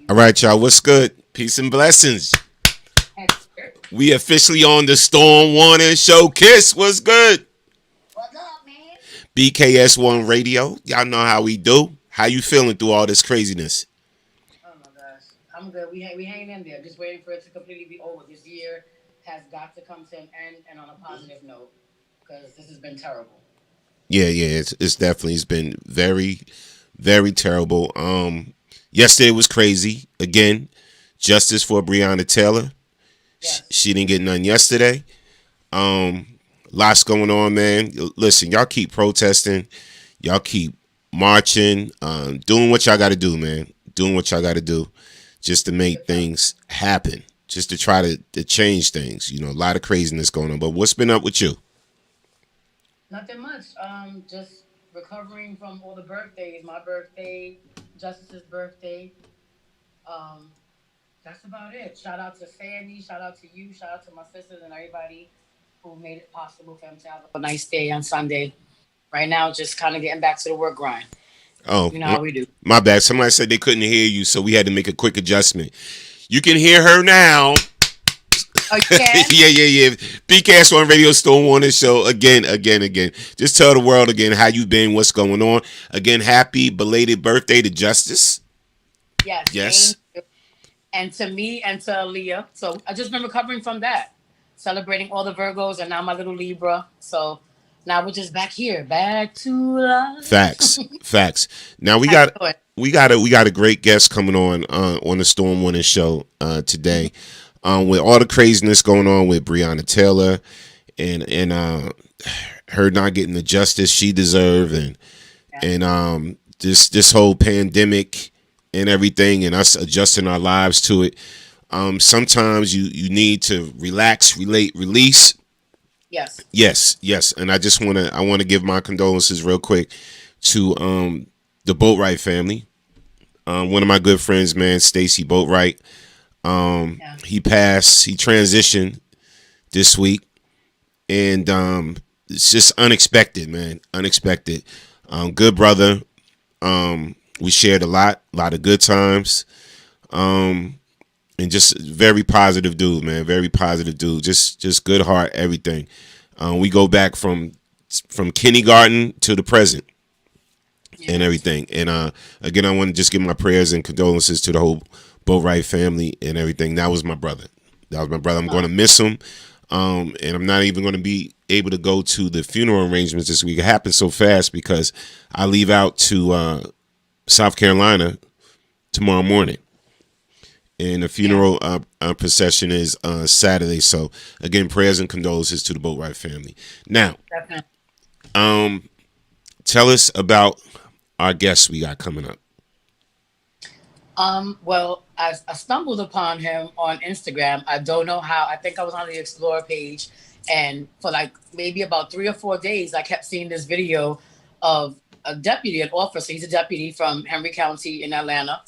All right, y'all. What's good? Peace and blessings. We officially on the Storm Warning Show. Kiss, what's good? BKS1 Radio. Y'all know how we do. How you feeling through all this craziness? Oh my gosh, I'm good. We hanging in there, just waiting for it to completely be over. This year has got to come to an end and on a positive note because this has been terrible. Yeah. It's definitely it's been very terrible. Yesterday was crazy. Again, justice for Breonna Taylor. Yes, She didn't get none yesterday. Um, Lots going on, man. Listen, y'all keep protesting. Y'all keep marching. Doing what y'all got to do, man. Doing what y'all got to do, just to make good job. things happen. Just to try to change things. You know, a lot of craziness going on. But what's been up with you? Nothing much. Just recovering from all the birthdays. My birthday, Justice's birthday. Um, that's about it. Shout out to Sandy. Shout out to you. Shout out to my sisters and everybody who made it possible for him to have a nice day on Sunday. Right now, just kind of getting back to the work grind. Oh, You know how we do. my bad. Somebody said they couldn't hear you, so we had to make a quick adjustment. You can hear her now. Oh, you can? Yeah. BKS on Radio Stone Warning Show again. Just tell the world again how you been, what's going on. Again, happy belated birthday to Justice. Yes, Yes. thank you. And to me and to Aaliyah. So I just been recovering from that, celebrating all the Virgos and now my little Libra. So now we're just back here, back to life. Facts. Now we How you got doing? we got a great guest coming on the Storm Warning Show Mhm. today. With all the craziness going on with Breonna Taylor and her not getting the justice she deserved Yeah. and this whole pandemic and everything and us adjusting our lives to it. Sometimes you need to relax, relate, release. Yes. Yes, and I want to give my condolences real quick to the Boatwright family. One of my good friends, man, Stacy Boatwright. Yeah. He passed. He transitioned this week, and it's just unexpected, man. Unexpected. Good brother. We shared a lot of good times. And just very positive dude, man. Very positive dude. Just good heart, everything. We go back from kindergarten to the present and Yes. everything. And again, I want to just give my prayers and condolences to the whole Boatwright family and everything. That was my brother. That was my brother. I'm going Uh, to miss him. And I'm not even going to be able to go to the funeral arrangements this week. It happened so fast because I leave out to South Carolina tomorrow morning. And the yeah. funeral procession is Saturday. So again, prayers and condolences to the Boatwright family. Now, Definitely. um, tell us about our guests we got coming up. Well, I stumbled upon him on Instagram. I don't know how. I think I was on the Explore page, and for like maybe about 3 or 4 days, I kept seeing this video of a deputy, an officer. He's a deputy from Henry County in Atlanta,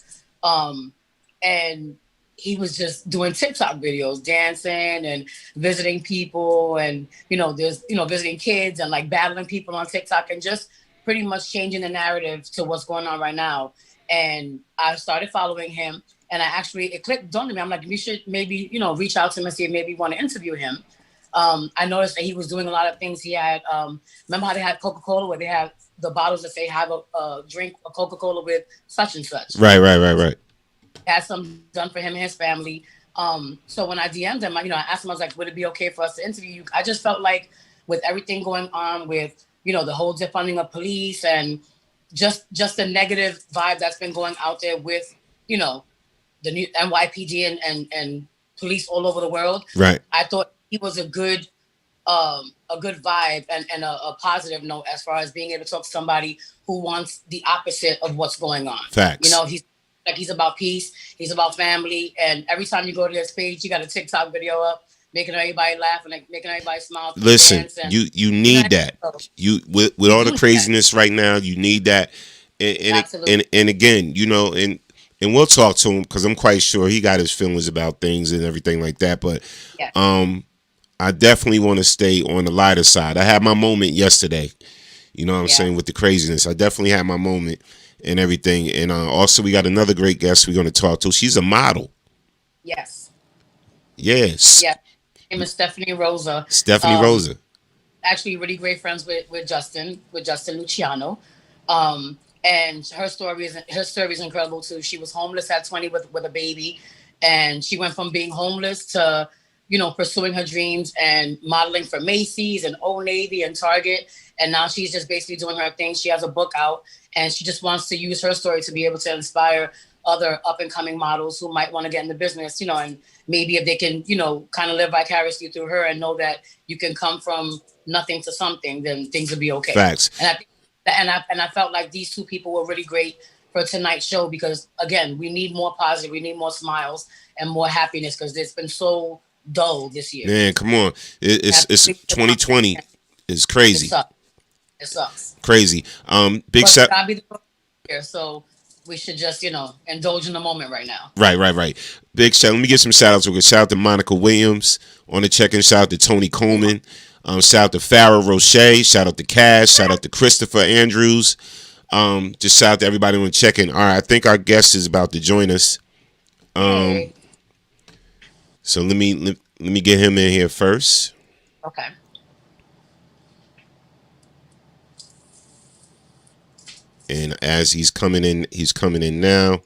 um, and he was just doing TikTok videos, dancing and visiting people, and there's visiting kids and like battling people on TikTok, and just pretty much changing the narrative to what's going on right now. And I started following him, and I actually it clicked on me. I'm like, we should maybe reach out to him and see if maybe we want to interview him. I noticed that he was doing a lot of things. He had remember how they had Coca Cola where they had the bottles that say have a drink a Coca Cola with such and such. Right. Had some done for him and his family. So when I DM'd him, I asked him, I was like, would it be okay for us to interview you? I just felt like with everything going on with the whole defunding of police and just the negative vibe that's been going out there with you know the new NYPD and police all over the world. Right. I thought he was a good vibe and a positive note as far as being able to talk to somebody who wants the opposite of what's going on. Facts. He's about peace, he's about family, and every time you go to his page, you got a TikTok video up making everybody laugh and like, making everybody smile and Listen, dance and you you know need that. so You with we all do the need that. craziness right now, you need that. Absolutely. And again, and we'll talk to him because I'm quite sure he got his feelings about things and everything like that. But Yeah. um, I definitely want to stay on the lighter side. I had my moment yesterday. You know what I'm Yeah. saying with the craziness. I definitely had my moment, and everything. And also, we got another great guest we're going to talk to. She's a model. Yes. Yes, Yeah. Her name is Stephanie Rosa. Stephanie Um, Rosa. Actually really great friends with Justin Luciano. And her story is incredible too. She was homeless at 20 with a baby, and she went from being homeless to, pursuing her dreams and modeling for Macy's and Old Navy and Target. And now she's just basically doing her thing. She has a book out, and she just wants to use her story to be able to inspire other up and coming models who might want to get in the business, and maybe if they can, kind of live vicariously through her and know that you can come from nothing to something, then things will be okay. Facts. And I think and I felt like these two people were really great for tonight's show because again, we need more positive, we need more smiles and more happiness because it's been so dull this year. Man, come on. It's 2020. It's It crazy. sucks. It sucks. Crazy. Big But shout. gotta be the year, so we should just indulge in the moment right now. Right. Big shout. Let me get some shout outs. We're going to shout out to Monica Williams on the check-in. Shout out to Tony Coleman. Shout out to Farrah Roche. Shout out to Cash. Shout out to Christopher Andrews. Just shout out to everybody on the check-in. All right, I think our guest is about to join us. Hey. So let me get him in here first. Okay. And as he's coming in now.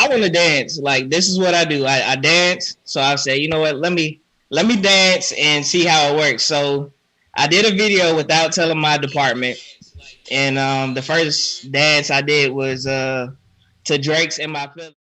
I want to dance. Like, this is what I do. I dance. So I say, you know what? Let me dance and see how it works. So I did a video without telling my department. And the first dance I did was to Drake's "In My Feelings."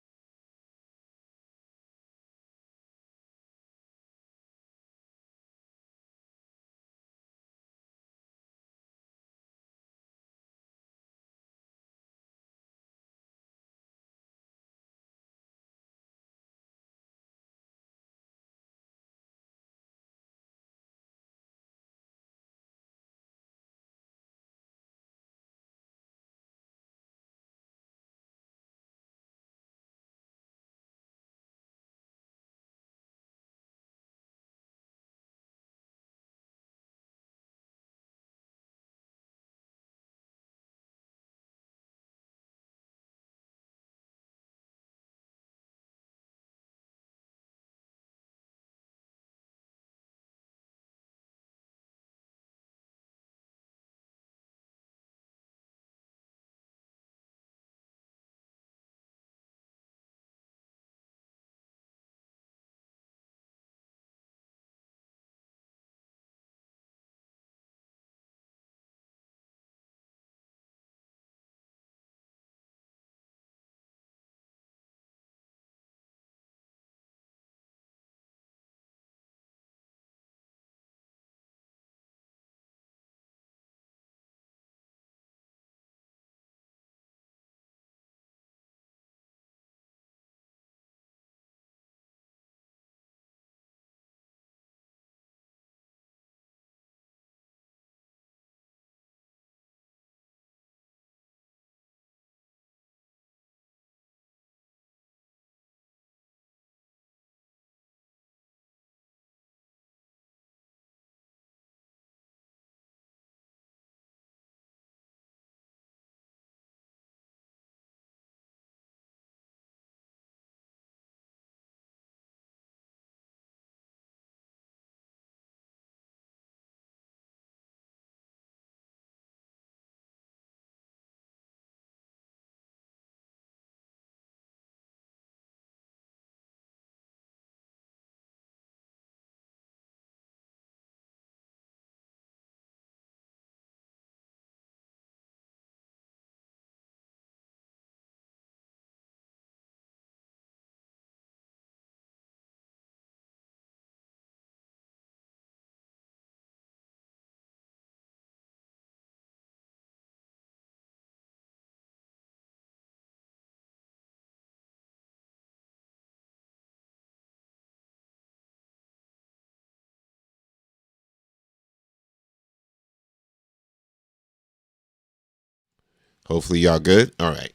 Hopefully y'all good. All right.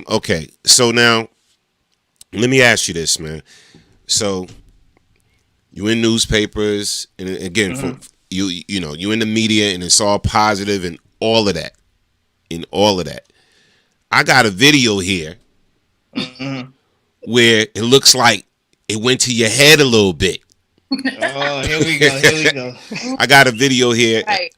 Okay. So now let me ask you this, man. So you in newspapers, and again, from you know, you in the media, and it's all positive and all of that, I got a video here where it looks like it went to your head a little bit. Oh, here we go. Here we go. I got a video here Right.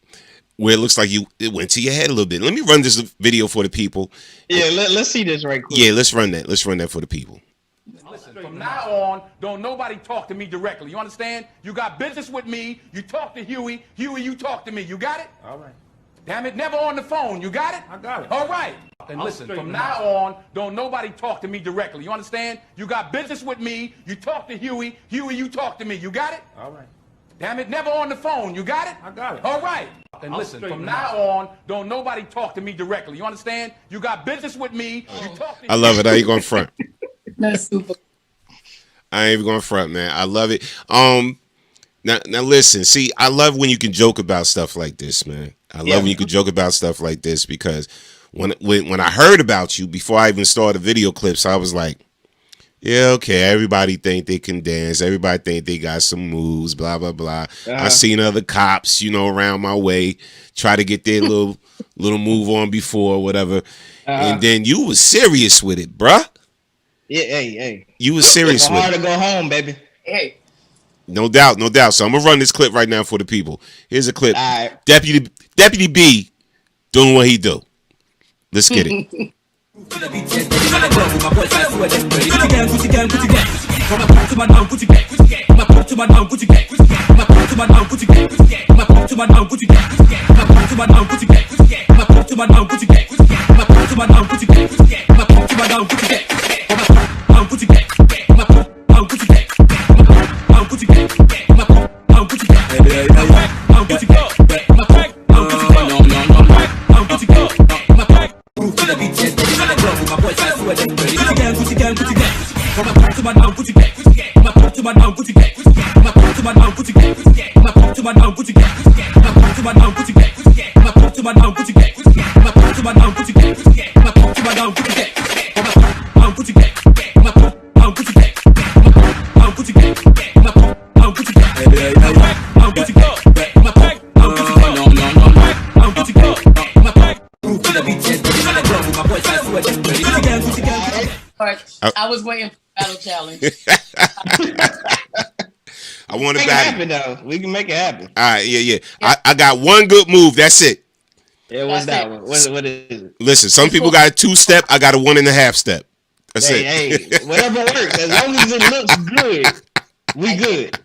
where it looks like it went to your head a little bit. Let me run this video for the people. Yeah, let's see this right quick. Yeah, let's run that. Let's run that for the people. Listen, from now on, don't nobody talk to me directly. You understand? You got business with me. You talk to Huey. Huey, you talk to me. You got it? All right. Damn it, never on the phone. You got it? I got it. All right. And I'll listen, straighten from it now out. on, don't nobody talk to me directly. You understand? You got business with me. You talk to Huey. Huey, you talk to me. You got it? All right. Damn it, never on the phone. You got it? I got it. All right. And I'll listen, straighten from it now out. on, don't nobody talk to me directly. You understand? You got business with me. You talk to I love it. How you going front? That's super. I ain't even going front, man. I love it. Now listen. See, I love when you can joke about stuff like this, man. I love when you can joke about stuff like this, because when I heard about you before I even started video clips, I was like, yeah, okay, everybody think they can dance. Everybody think they got some moves, blah, blah, blah. I seen other cops, you know, around my way try to get their little move on before, whatever. And then you was serious with it, bruh. Yeah, hey. You was serious It's with hard it. to go home, baby. Hey, No doubt, no doubt. So I'm going to run this clip right now for the people. Here's a clip. All right. Deputy B doing what he do. Let's get it. I was waiting for the battle challenge. I want to Make it battle. happen though. We can make it happen. All right, yeah. I got one good move. That's it. Yeah, what's That's that it. one? What is it? Listen, some people got a 2-step. I got a 1.5 step. That's it. Hey, whatever works. As long as it looks good, we good.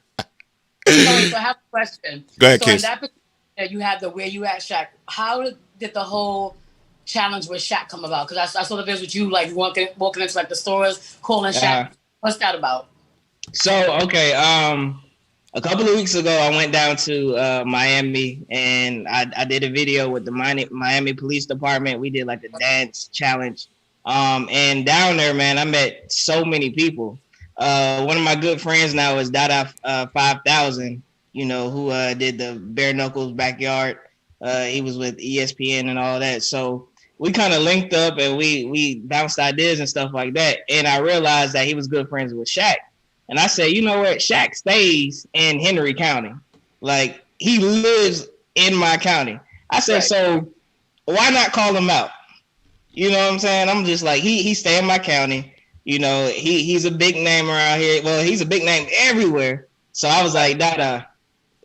So I have a question. Go ahead, so in Kiss. that particular, you had the Where You At Shaq. How did the whole challenge with Shaq come about? Because I saw the videos with you, like walking into like the stores, calling Shaq. What's that about? So okay, a couple of weeks ago, I went down to Miami and I did a video with the Miami Police Department. We did like a dance challenge. And down there, man, I met so many people. One of my good friends now is Dada 5000, you know, who did the Bare Knuckles Backyard. He was with ESPN and all that. So we kind of linked up and we bounced ideas and stuff like that. And I realized that he was good friends with Shaq. And I said, you know what? Shaq stays in Henry County. Like, he lives in my county. I said, so why not call him out? You know what I'm saying? I'm just like, he stay in my county. You know, he's a big name around here. Well, he's a big name everywhere. So I was like, Dada,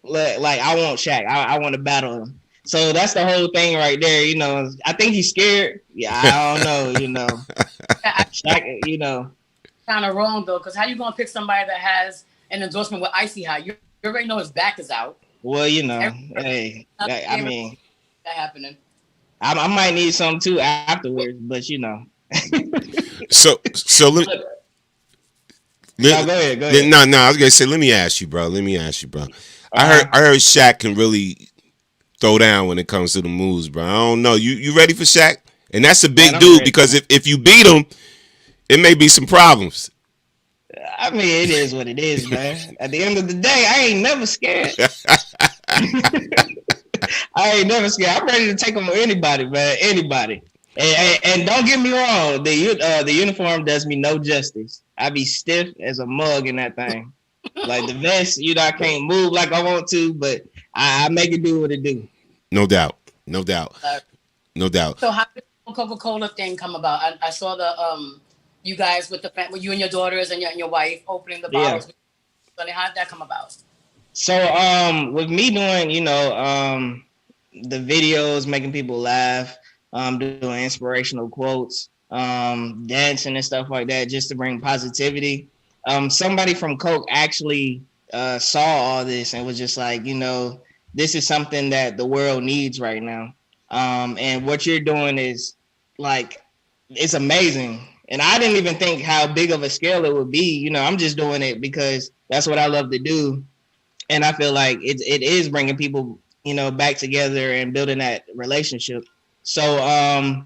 like, I want Shaq. I want to battle him. So that's the whole thing right there. You know, I think he's scared. Yeah, I don't know, you know. Shaq, you know. Kind of wrong though, because how you gonna pick somebody that has an endorsement with Icy Hot? You already know his back is out. Well, you know, hey, I mean, that happening. I might need some too afterwards, but you know. So let me. No, go ahead. No, I was gonna say, let me ask you, bro. I heard Shaq can really throw down when it comes to the moves, bro. I don't know. You ready for Shaq? And that's a big dude because if you beat him, it may be some problems. I mean, it is what it is, man. At the end of the day, I ain't never scared. I ain't never scared. I'm ready to take on anybody, man. Anybody. And don't get me wrong, the uniform does me no justice. I be stiff as a mug in that thing. Like the vest, you know, I can't move like I want to, but I make it do what it do. No doubt. No doubt. So how did the Coca-Cola thing come about? I saw the you guys with you and your daughters and your wife opening the bottles. Yeah. How did that come about? So with me doing, you know, the videos, making people laugh, doing inspirational quotes, dancing and stuff like that, just to bring positivity. Somebody from Coke actually saw all this and was just like, you know, this is something that the world needs right now. And what you're doing is like, it's amazing. And I didn't even think how big of a scale it would be. You know, I'm just doing it because that's what I love to do. And I feel like it is bringing people, you know, back together and building that relationship. So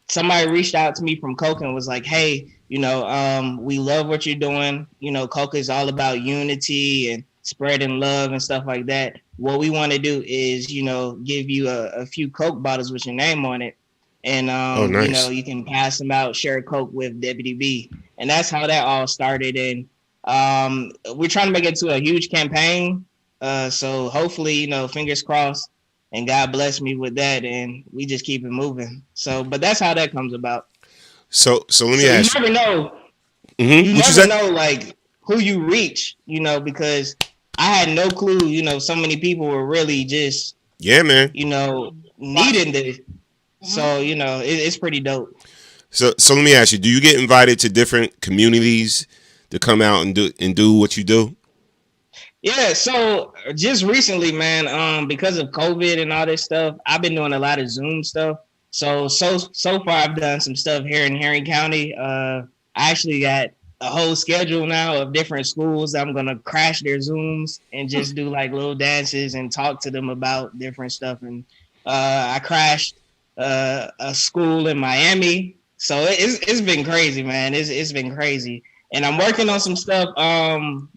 somebody reached out to me from Coke and was like, hey, you know, we love what you're doing. You know, Coke is all about unity and spreading love and stuff like that. What we want to do is, you know, give you a few Coke bottles with your name on it. And, nice. You know, you can pass them out, share a Coke with Deputy B. And that's how that all started. And we're trying to make it to a huge campaign. So hopefully, you know, fingers crossed and God bless me with that. And we just keep it moving. So, but that's how that comes about. So let me ask you. You never know. Mm-hmm. You never know, like, who you reach, you know, because I had no clue, you know, so many people were really just, man, you know, needing this. So, you know, it's pretty dope. So let me ask you: do you get invited to different communities to come out and do what you do? Yeah, so just recently, man, because of COVID and all this stuff, I've been doing a lot of Zoom stuff. So far, I've done some stuff here in Herring County. I actually got a whole schedule now of different schools. I'm gonna crash their Zooms and just do like little dances and talk to them about different stuff. And I crashed a school in Miami, so it's been crazy, man. It's been crazy. And I'm working on some stuff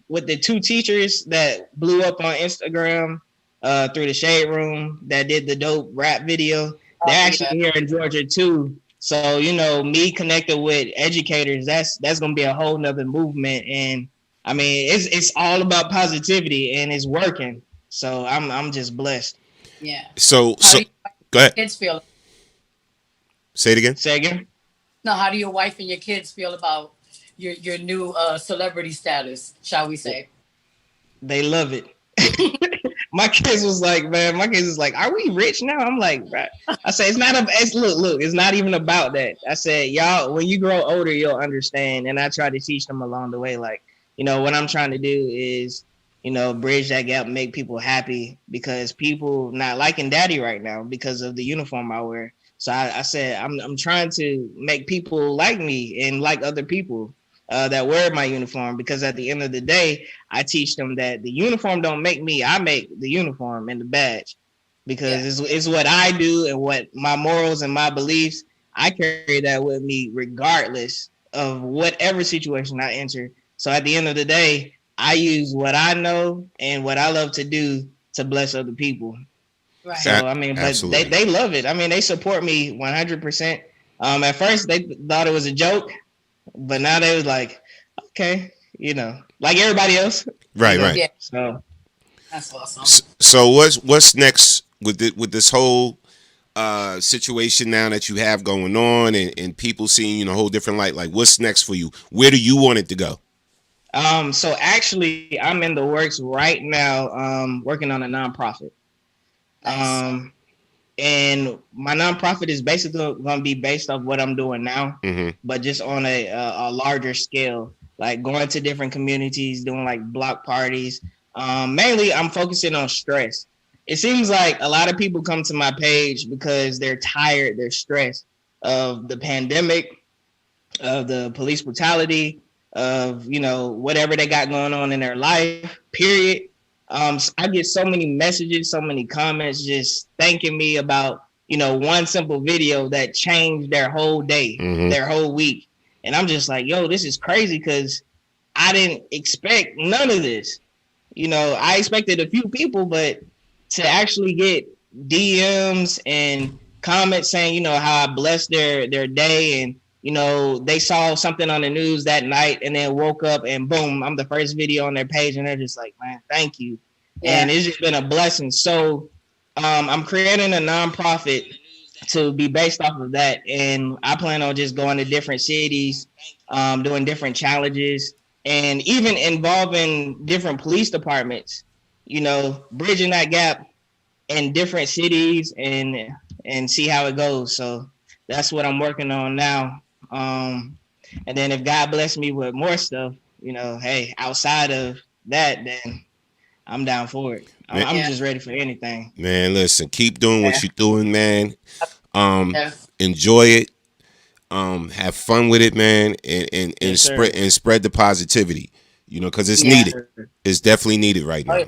with the two teachers that blew up on Instagram through the Shade Room that did the dope rap video. They're actually here in Georgia too. So, you know, me connected with educators, that's gonna be a whole nother movement. And I mean, it's all about positivity and it's working. So I'm just blessed. Yeah. So How do go ahead. kids feel? Say it again. Say again. No, how do your wife and your kids feel about your new celebrity status, shall we say? They love it. My kids was like, man, are we rich now? I'm like, right. I said, look, it's not even about that. I said, y'all, when you grow older, you'll understand. And I try to teach them along the way. Like, you know, what I'm trying to do is, you know, bridge that gap, make people happy because people not liking daddy right now because of the uniform I wear. So I said, I'm trying to make people like me and like other people that wear my uniform, because at the end of the day, I teach them that the uniform don't make me. I make the uniform and the badge, because it's what I do and what my morals and my beliefs. I carry that with me regardless of whatever situation I enter. So at the end of the day, I use what I know and what I love to do to bless other people. Right. So I mean, but they love it. I mean, they support me 100%. At first they thought it was a joke, but now they was like, okay, you know, like everybody else. Right, you know? right. Yeah. So That's awesome. So what's next with this whole situation now that you have going on and people seeing you in a whole different light? Like, what's next for you? Where do you want it to go? so actually, I'm in the works right now, working on a nonprofit. Nice. And my nonprofit is basically going to be based off what I'm doing now, but just on a larger scale, like going to different communities, doing like block parties. Mainly, I'm focusing on stress. It seems like a lot of people come to my page because they're tired, they're stressed of the pandemic, of the police brutality, of, you know, whatever they got going on in their life, period. I get so many messages, so many comments just thanking me about, you know, one simple video that changed their whole day, their whole week. And I'm just like, yo, this is crazy, because I didn't expect none of this. You know, I expected a few people, but to actually get DMs and comments saying, you know, how I blessed their day, and, you know, they saw something on the news that night and then woke up and boom, I'm the first video on their page, and they're just like, man, thank you. Yeah. And it's just been a blessing. So I'm creating a nonprofit to be based off of that. And I plan on just going to different cities, doing different challenges, and even involving different police departments, you know, bridging that gap in different cities and see how it goes. So that's what I'm working on now. And then if God bless me with more stuff, you know, hey, outside of that, then I'm down for it. I'm just ready for anything. Man, listen, keep doing what you're doing, man. Enjoy it. Have fun with it, man, and spread the positivity. You know, because it's needed. It's definitely needed right now.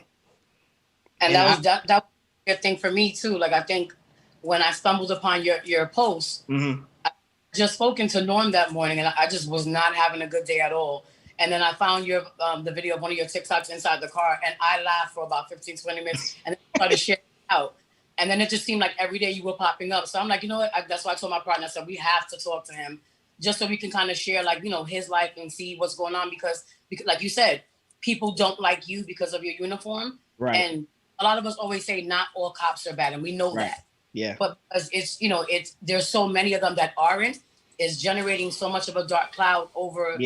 And that was a good thing for me too. Like, I think when I stumbled upon your post, I just spoken to Norm that morning, and I just was not having a good day at all. And then I found your the video of one of your TikToks inside the car, and I laughed for about 15, 20 minutes, and then I started sharing it out. And then it just seemed like every day you were popping up. So I'm like, you know what? That's why I told my partner, I said, we have to talk to him just so we can kind of share, like, you know, his life and see what's going on. Because like you said, people don't like you because of your uniform. Right. And a lot of us always say not all cops are bad, and we know that. Yeah. But it's, you know, there's so many of them that aren't, is generating so much of a dark cloud over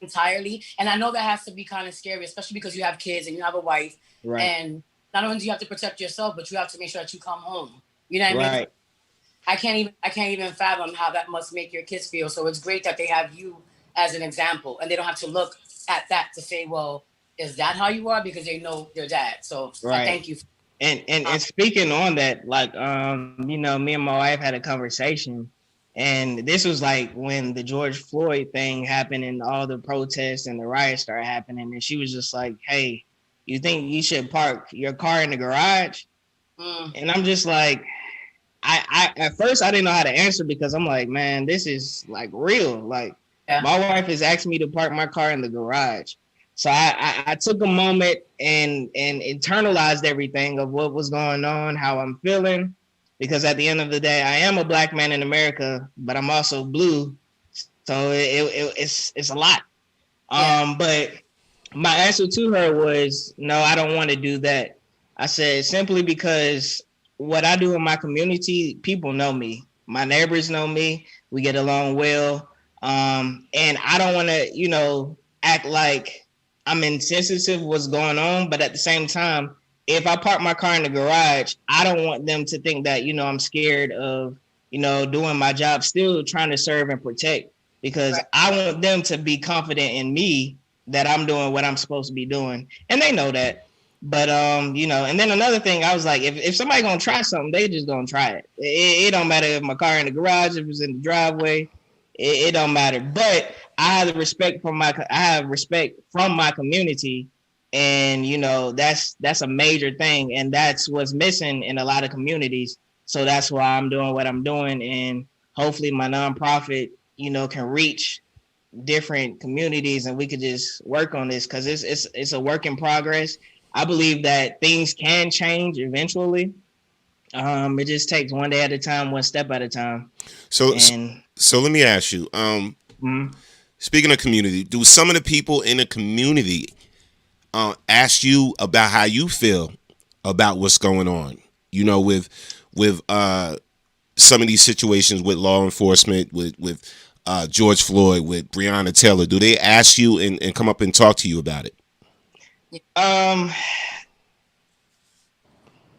entirely. And I know that has to be kind of scary, especially because you have kids and you have a wife. Right. And not only do you have to protect yourself, but you have to make sure that you come home. You know what I mean? I can't even fathom how that must make your kids feel. So it's great that they have you as an example, and they don't have to look at that to say, well, is that how you are? Because they know their dad. So I Right. thank you. And speaking on that, like you know, me and my wife had a conversation, and this was like when the George Floyd thing happened and all the protests and the riots started happening, and she was just like, "Hey, you think you should park your car in the garage?" Mm, And I'm just like, I at first I didn't know how to answer because I'm like, man, this is like real. Like yeah. my wife has asked me to park my car in the garage. So I took a moment and internalized everything of what was going on, how I'm feeling, because at the end of the day, I am a black man in America, but I'm also blue, so it's a lot. Yeah. But my answer to her was no, I don't want to do that. I said simply because what I do in my community, people know me. My neighbors know me. We get along well. And I don't want to, you know, act like I'm insensitive what's going on. But at the same time, if I park my car in the garage, I don't want them to think that, you know, I'm scared of, you know, doing my job, still trying to serve and protect because Right. I want them to be confident in me that I'm doing what I'm supposed to be doing. And they know that. But you know, and then another thing, I was like, if somebody gonna try something, they just gonna try it. It don't matter if my car in the garage, if it's in the driveway, it don't matter. But I have respect from my community, and you know that's a major thing, and that's what's missing in a lot of communities. So that's why I'm doing what I'm doing, and hopefully my nonprofit, you know, can reach different communities and we could just work on this because it's a work in progress. I believe that things can change eventually. It just takes one day at a time, one step at a time. So, And so let me ask you. mm, Speaking of community, do some of the people in the community ask you about how you feel about what's going on? You know, with some of these situations with law enforcement, with George Floyd, with Breonna Taylor, do they ask you and come up and talk to you about it? um,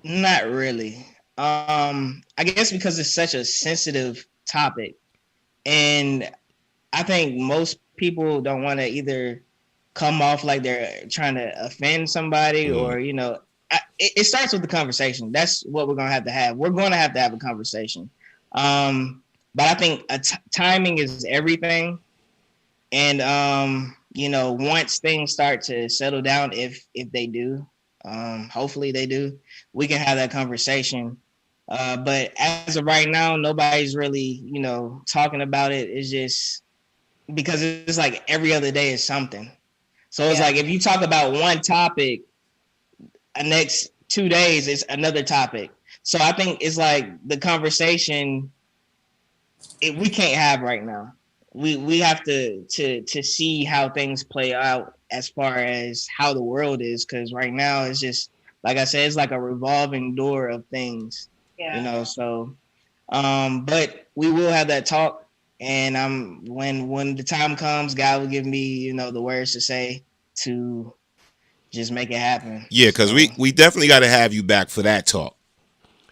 not really. I guess because it's such a sensitive topic, and I think most people don't want to either come off like they're trying to offend somebody Mm. or, you know, it starts with the conversation. That's what we're going to have to have. We're going to have a conversation. But I think timing is everything. And, you know, once things start to settle down, if they do, hopefully they do, we can have that conversation. But as of right now, nobody's really, you know, talking about it. It's just because it's like every other day is something. So it's Yeah. like if you talk about one topic, the next 2 days is another topic. So I think it's like the conversation we can't have right now. We have to see how things play out as far as how the world is, because right now it's just like I said, it's like a revolving door of things, you Yeah. know. So, but we will have that talk, and when the time comes, God will give me, you know, the words to say to just make it happen. Yeah, because So we definitely got to have you back for that talk,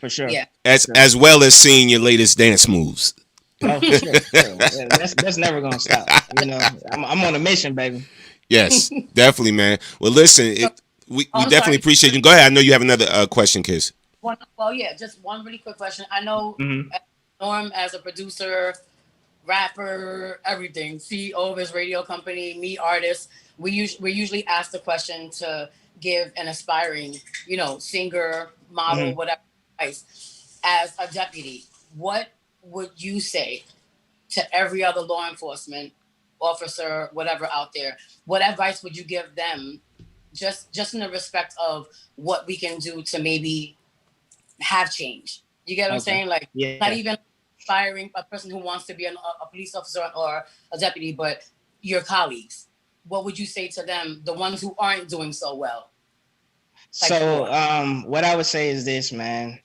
for sure, Yeah. for as sure. as well as seeing your latest dance moves. Oh, for sure, for sure. Yeah, that's never gonna stop. You know, I'm on a mission, baby. Yes, definitely, man. Well, listen, So, we I'm definitely sorry. appreciate you. Go ahead. I know you have another question, Kiss. Well, yeah, just one really quick question. I know Mm-hmm. Norm as a producer, rapper, everything, CEO of his radio company, me artist. We usually ask the question to give an aspiring, you know, singer, model, Mm-hmm. whatever advice. As a deputy, what would you say to every other law enforcement officer, whatever out there? What advice would you give them? Just in the respect of what we can do to maybe have change. You get what I'm Okay. saying? Like Yeah. not even firing a person who wants to be a police officer or a deputy, but your colleagues. What would you say to them, the ones who aren't doing so well, like you So, are? what I would say is this, man.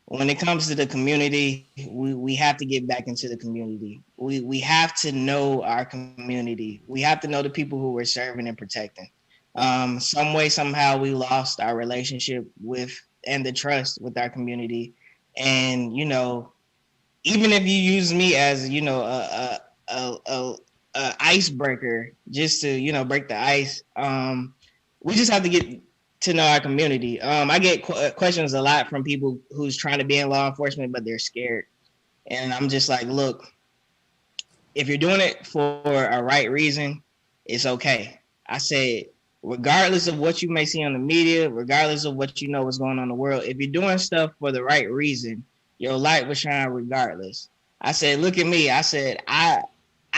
When it comes to the community, we have to get back into the community. We have to know our community. We have to know the people who we're serving and protecting. Some way, somehow, we lost our relationship with and the trust with our community. And you know, even if you use me as, you know, a icebreaker, just to, you know, break the ice. We just have to get to know our community. I get questions a lot from people who's trying to be in law enforcement, but they're scared. And I'm just like, look, if you're doing it for a right reason, it's okay. I said, regardless of what you may see on the media, regardless of what you know what's going on in the world, if you're doing stuff for the right reason, your light will shine regardless. I said, look at me. I said, I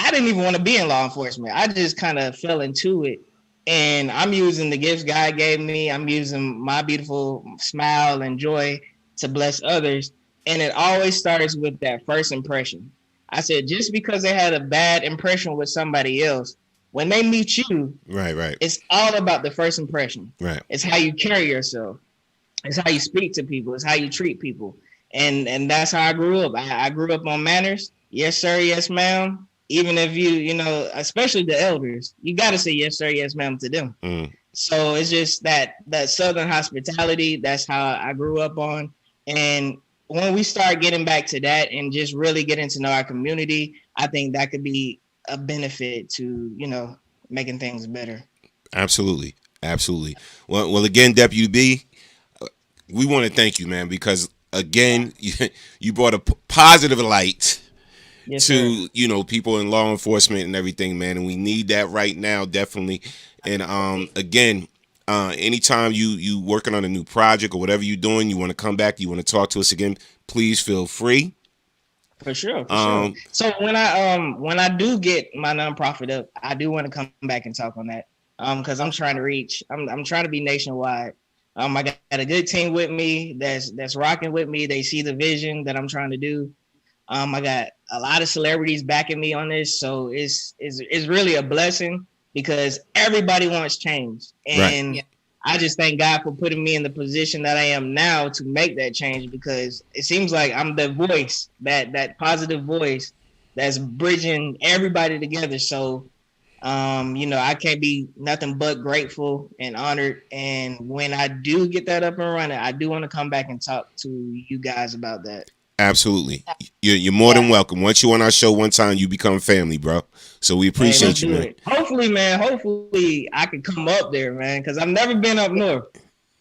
didn't even want to be in law enforcement. I just kind of fell into it. And I'm using the gifts God gave me. I'm using my beautiful smile and joy to bless others. And it always starts with that first impression. I said, just because they had a bad impression with somebody else, when they meet you, right, it's all about the first impression. right. It's how you carry yourself. It's how you speak to people. It's how you treat people. And that's how I grew up. I grew up on manners. Yes, sir. Yes, ma'am. Even if you know, especially the elders, you got to say yes, sir. Yes, ma'am to them. So it's just that Southern hospitality. That's how I grew up on. And when we start getting back to that and just really getting to know our community, I think that could be a benefit to, you know, making things better. Absolutely. Absolutely. Well, again, Deputy B, we want to thank you, man, because again, you brought a positive light Yes, to sir. you know, people in law enforcement and everything, man, and we need that right now, definitely. And again, anytime you working on a new project or whatever you're doing, you want to come back, you want to talk to us again, please feel free. For sure, for sure. So when I do get my nonprofit up, I do want to come back and talk on that. Because I'm trying to reach, I'm trying to be nationwide. I got a good team with me that's rocking with me. They see the vision that I'm trying to do. I got a lot of celebrities backing me on this, so it's really a blessing because everybody wants change, and Right. I just thank God for putting me in the position that I am now to make that change because it seems like I'm the voice, that positive voice that's bridging everybody together. So, you know, I can't be nothing but grateful and honored. And when I do get that up and running, I do want to come back and talk to you guys about that. Absolutely. You're more than welcome. Once you on our show one time, you become family, bro. So we Hey, let's appreciate you, do man. it. Hopefully, man. Hopefully, I can come up there, man, because I've never been up north.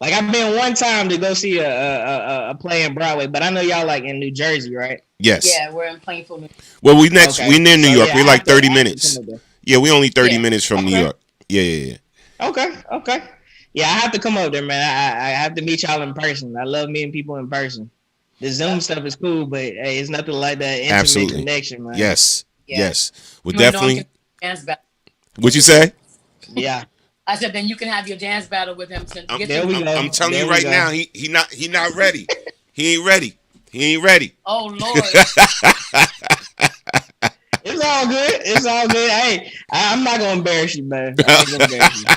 Like I've been one time to go see a play in Broadway, but I know y'all like in New Jersey, right? Yes. Yeah, we're in Plainfield. Well, we next. Okay. We near New So York. yeah, We're I have like to 30 come minutes. up there. Yeah, we only 30 Yeah. minutes from New Okay. York. Yeah. Okay. Yeah, I have to come up there, man. I have to meet y'all in person. I love meeting people in person. The Zoom stuff is cool, but hey, it's nothing like that intimate Absolutely. connection, man. Yes. Yeah. Yes. Well, You and Norm definitely. can dance battle. What'd you say? Yeah. I said, then you can have your dance battle with him to get There we you. go. I'm telling There you we right go. now, he not ready. He ain't ready. He ain't ready. Oh Lord. It's all good. It's all good. Hey, I'm not gonna embarrass you, man. I ain't gonna embarrass you.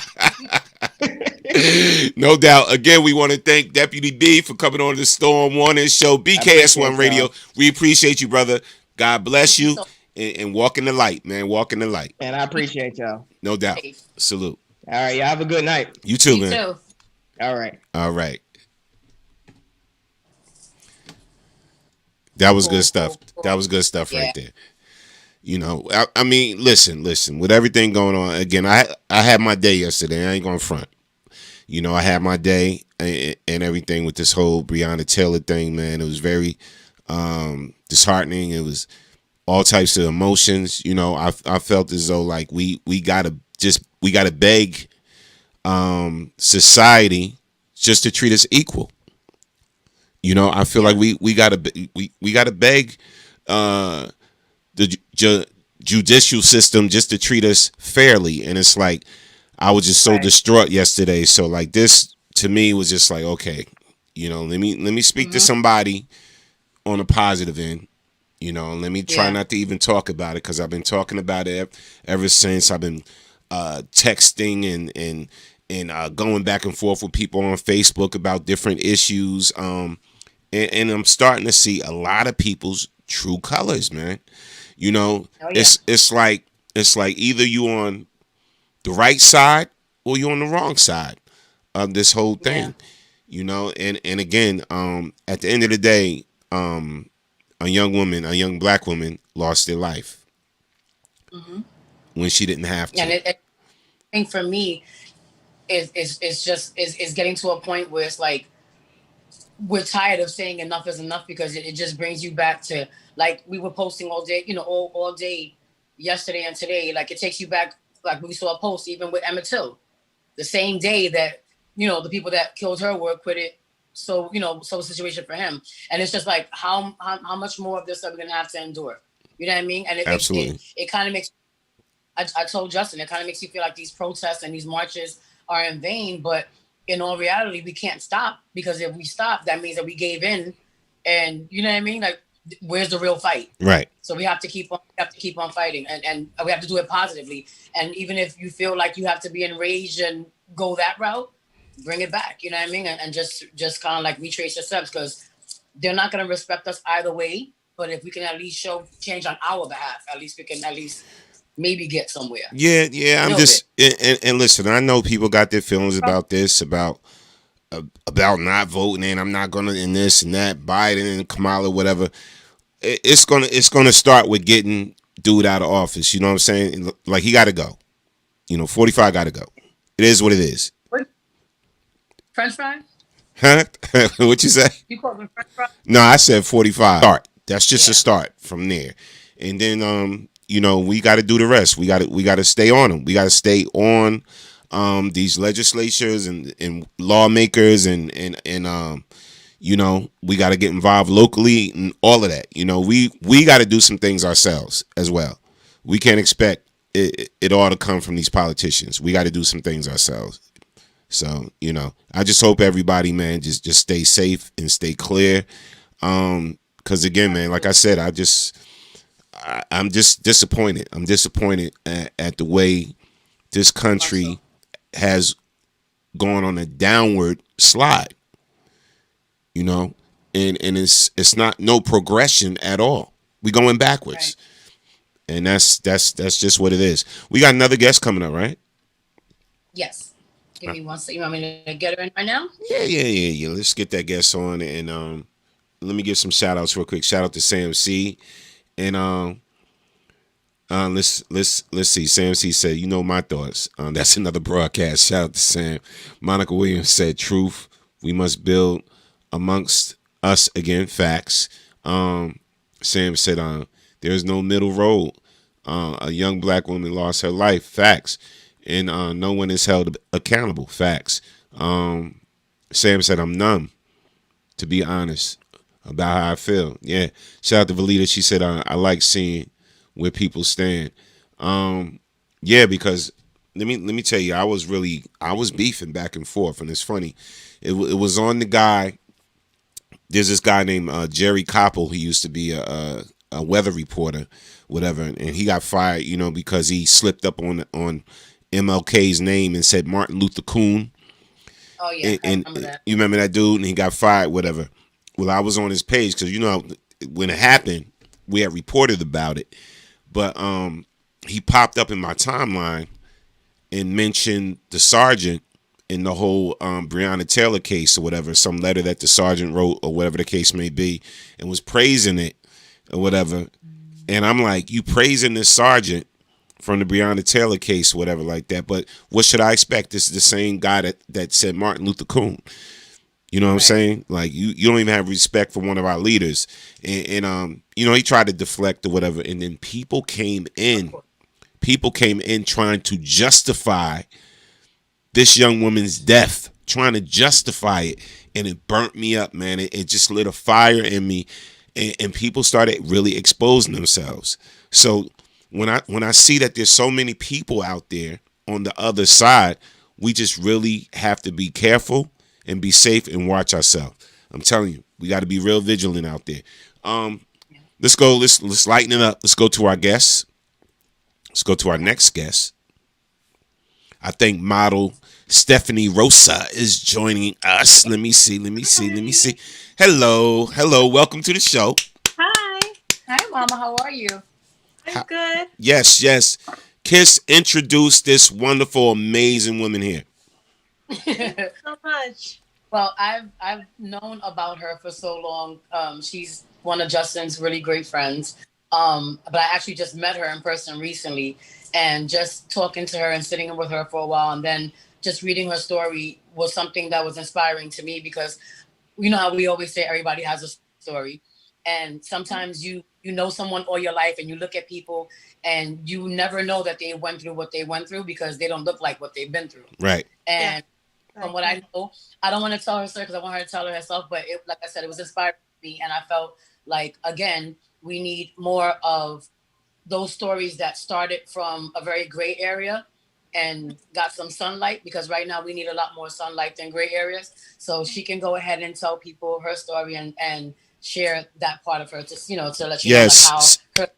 No doubt. Again, we want to thank Deputy D for coming on the Storm Warning Show, BKS1 Radio. y'all. We appreciate you, brother. God bless you, So and walk in the light, man. Walk in the light. And I appreciate y'all. No doubt. safe. Salute. All right, y'all have a good night. You too, You man. too. All right. All right. That was good stuff. That was good stuff right there. You know, I mean, listen. With everything going on, again, I had my day yesterday. I ain't gonna front. You know, I had my day and everything with this whole Breonna Taylor thing, man. It was very disheartening. It was all types of emotions. You know, I felt as though like we gotta beg society just to treat us equal. You know, I feel like we gotta beg the judicial system just to treat us fairly, and it's like I was just so distraught yesterday. So like this to me was just like, okay, you know, let me speak to somebody on a positive end. You know, let me try not to even talk about it because I've been talking about it ever since. I've been texting and going back and forth with people on Facebook about different issues. And I'm starting to see a lot of people's true colors, man. You know, it's like either you on the right side or you on the wrong side of this whole thing. You know, and again, at the end of the day, a young woman, a young black woman, lost their life when she didn't have And to. I think for me, is getting to a point where it's like we're tired of saying enough is enough because it just brings you back to like we were posting all day, all day yesterday and today. Like it takes you back, like we saw a post even with Emmett Till, the same day that the people that killed her were acquitted. So so a situation for him, and it's just like how much more of this are we gonna have to endure? You know what I mean? And Absolutely. it kind of makes. I told Justin, it kind of makes you feel like these protests and these marches are in vain, but in all reality, we can't stop because if we stop, that means that we gave in, and you know what I mean? Like, where's the real fight? Right. So we have to keep on fighting, and we have to do it positively. And even if you feel like you have to be enraged and go that route, bring it back. You know what I mean? And just kind of like retrace your steps because they're not going to respect us either way. But if we can at least show change on our behalf, at least we can at least maybe get somewhere. Yeah. I'm just and listen. I know people got their feelings about this, about not voting, and I'm not gonna in this and that, Biden and Kamala, whatever. It's gonna start with getting dude out of office. You know what I'm saying? Like he got to go. 45 got to go. It is what it is. What? French fries? Huh? What you say? You call them French fries? No, I said 45. Start. That's just a start from there, and then we got to do the rest. We got to stay on them. We got to stay on these legislatures and lawmakers and we got to get involved locally and all of that. We got to do some things ourselves as well. We can't expect it all to come from these politicians. We got to do some things ourselves. So, I just hope everybody, man, just stay safe and stay clear. 'Cause again, man, like I said, I'm just disappointed. I'm disappointed at the way this country has gone on a downward slide. And it's not no progression at all. We going backwards. Right. And that's just what it is. We got another guest coming up, right? Yes. Give me one second. You want me to get her in right now? Yeah. Let's get that guest on, and let me give some shout outs real quick. Shout out to Sam C. And let's see. Sam C said, my thoughts. That's another broadcast. Shout out to Sam. Monica Williams said, truth. We must build amongst us again. Facts. Sam said, there's no middle road. A young black woman lost her life. Facts. And no one is held accountable. Facts. Sam said, I'm numb, to be honest, about how I feel. Yeah. Shout out to Valita. She said, I like seeing where people stand. Yeah, because let me tell you, I was beefing back and forth, and it's funny. It was on the guy. There's this guy named Jerry Koppel. He used to be a weather reporter, whatever, and he got fired, because he slipped up on MLK's name and said Martin Luther King. Oh yeah, I remember that. You remember that dude? And he got fired, whatever. Well, I was on his page because when it happened, we had reported about it, but he popped up in my timeline and mentioned the sergeant in the whole Breonna Taylor case or whatever, some letter that the sergeant wrote or whatever the case may be, and was praising it or whatever. And I'm like, you praising this sergeant from the Breonna Taylor case or whatever like that, but what should I expect? This is the same guy that said Martin Luther King. You know what I'm saying? Like, you don't even have respect for one of our leaders. And he tried to deflect or whatever. And then people came in trying to justify this young woman's death, trying to justify it. And it burnt me up, man. It just lit a fire in me. And people started really exposing themselves. So when I see that there's so many people out there on the other side, we just really have to be careful and be safe and watch ourselves. I'm telling you, we got to be real vigilant out there. Let's go. Let's lighten it up. Let's go to our guests. Let's go to our next guest. I think model Stephanie Rosa is joining us. Let me see. Hello. Welcome to the show. Hi, Mama. How are you? I'm good. Yes. Kiss, introduce this wonderful, amazing woman here. Thank you so much. Well, I've known about her for so long. She's one of Justin's really great friends. But I actually just met her in person recently, and just talking to her and sitting with her for a while, and then just reading her story was something that was inspiring to me, because you know how we always say everybody has a story, and sometimes you know someone all your life, and you look at people and you never know that they went through what they went through because they don't look like what they've been through. Right. And Yeah. from what I know, I don't want to tell her story because I want her to tell her herself, but like I said, it was inspiring to me, and I felt like, again, we need more of those stories that started from a very gray area and got some sunlight, because right now we need a lot more sunlight than gray areas. So she can go ahead and tell people her story, and share that part of her, to to let you know like how Yes. her.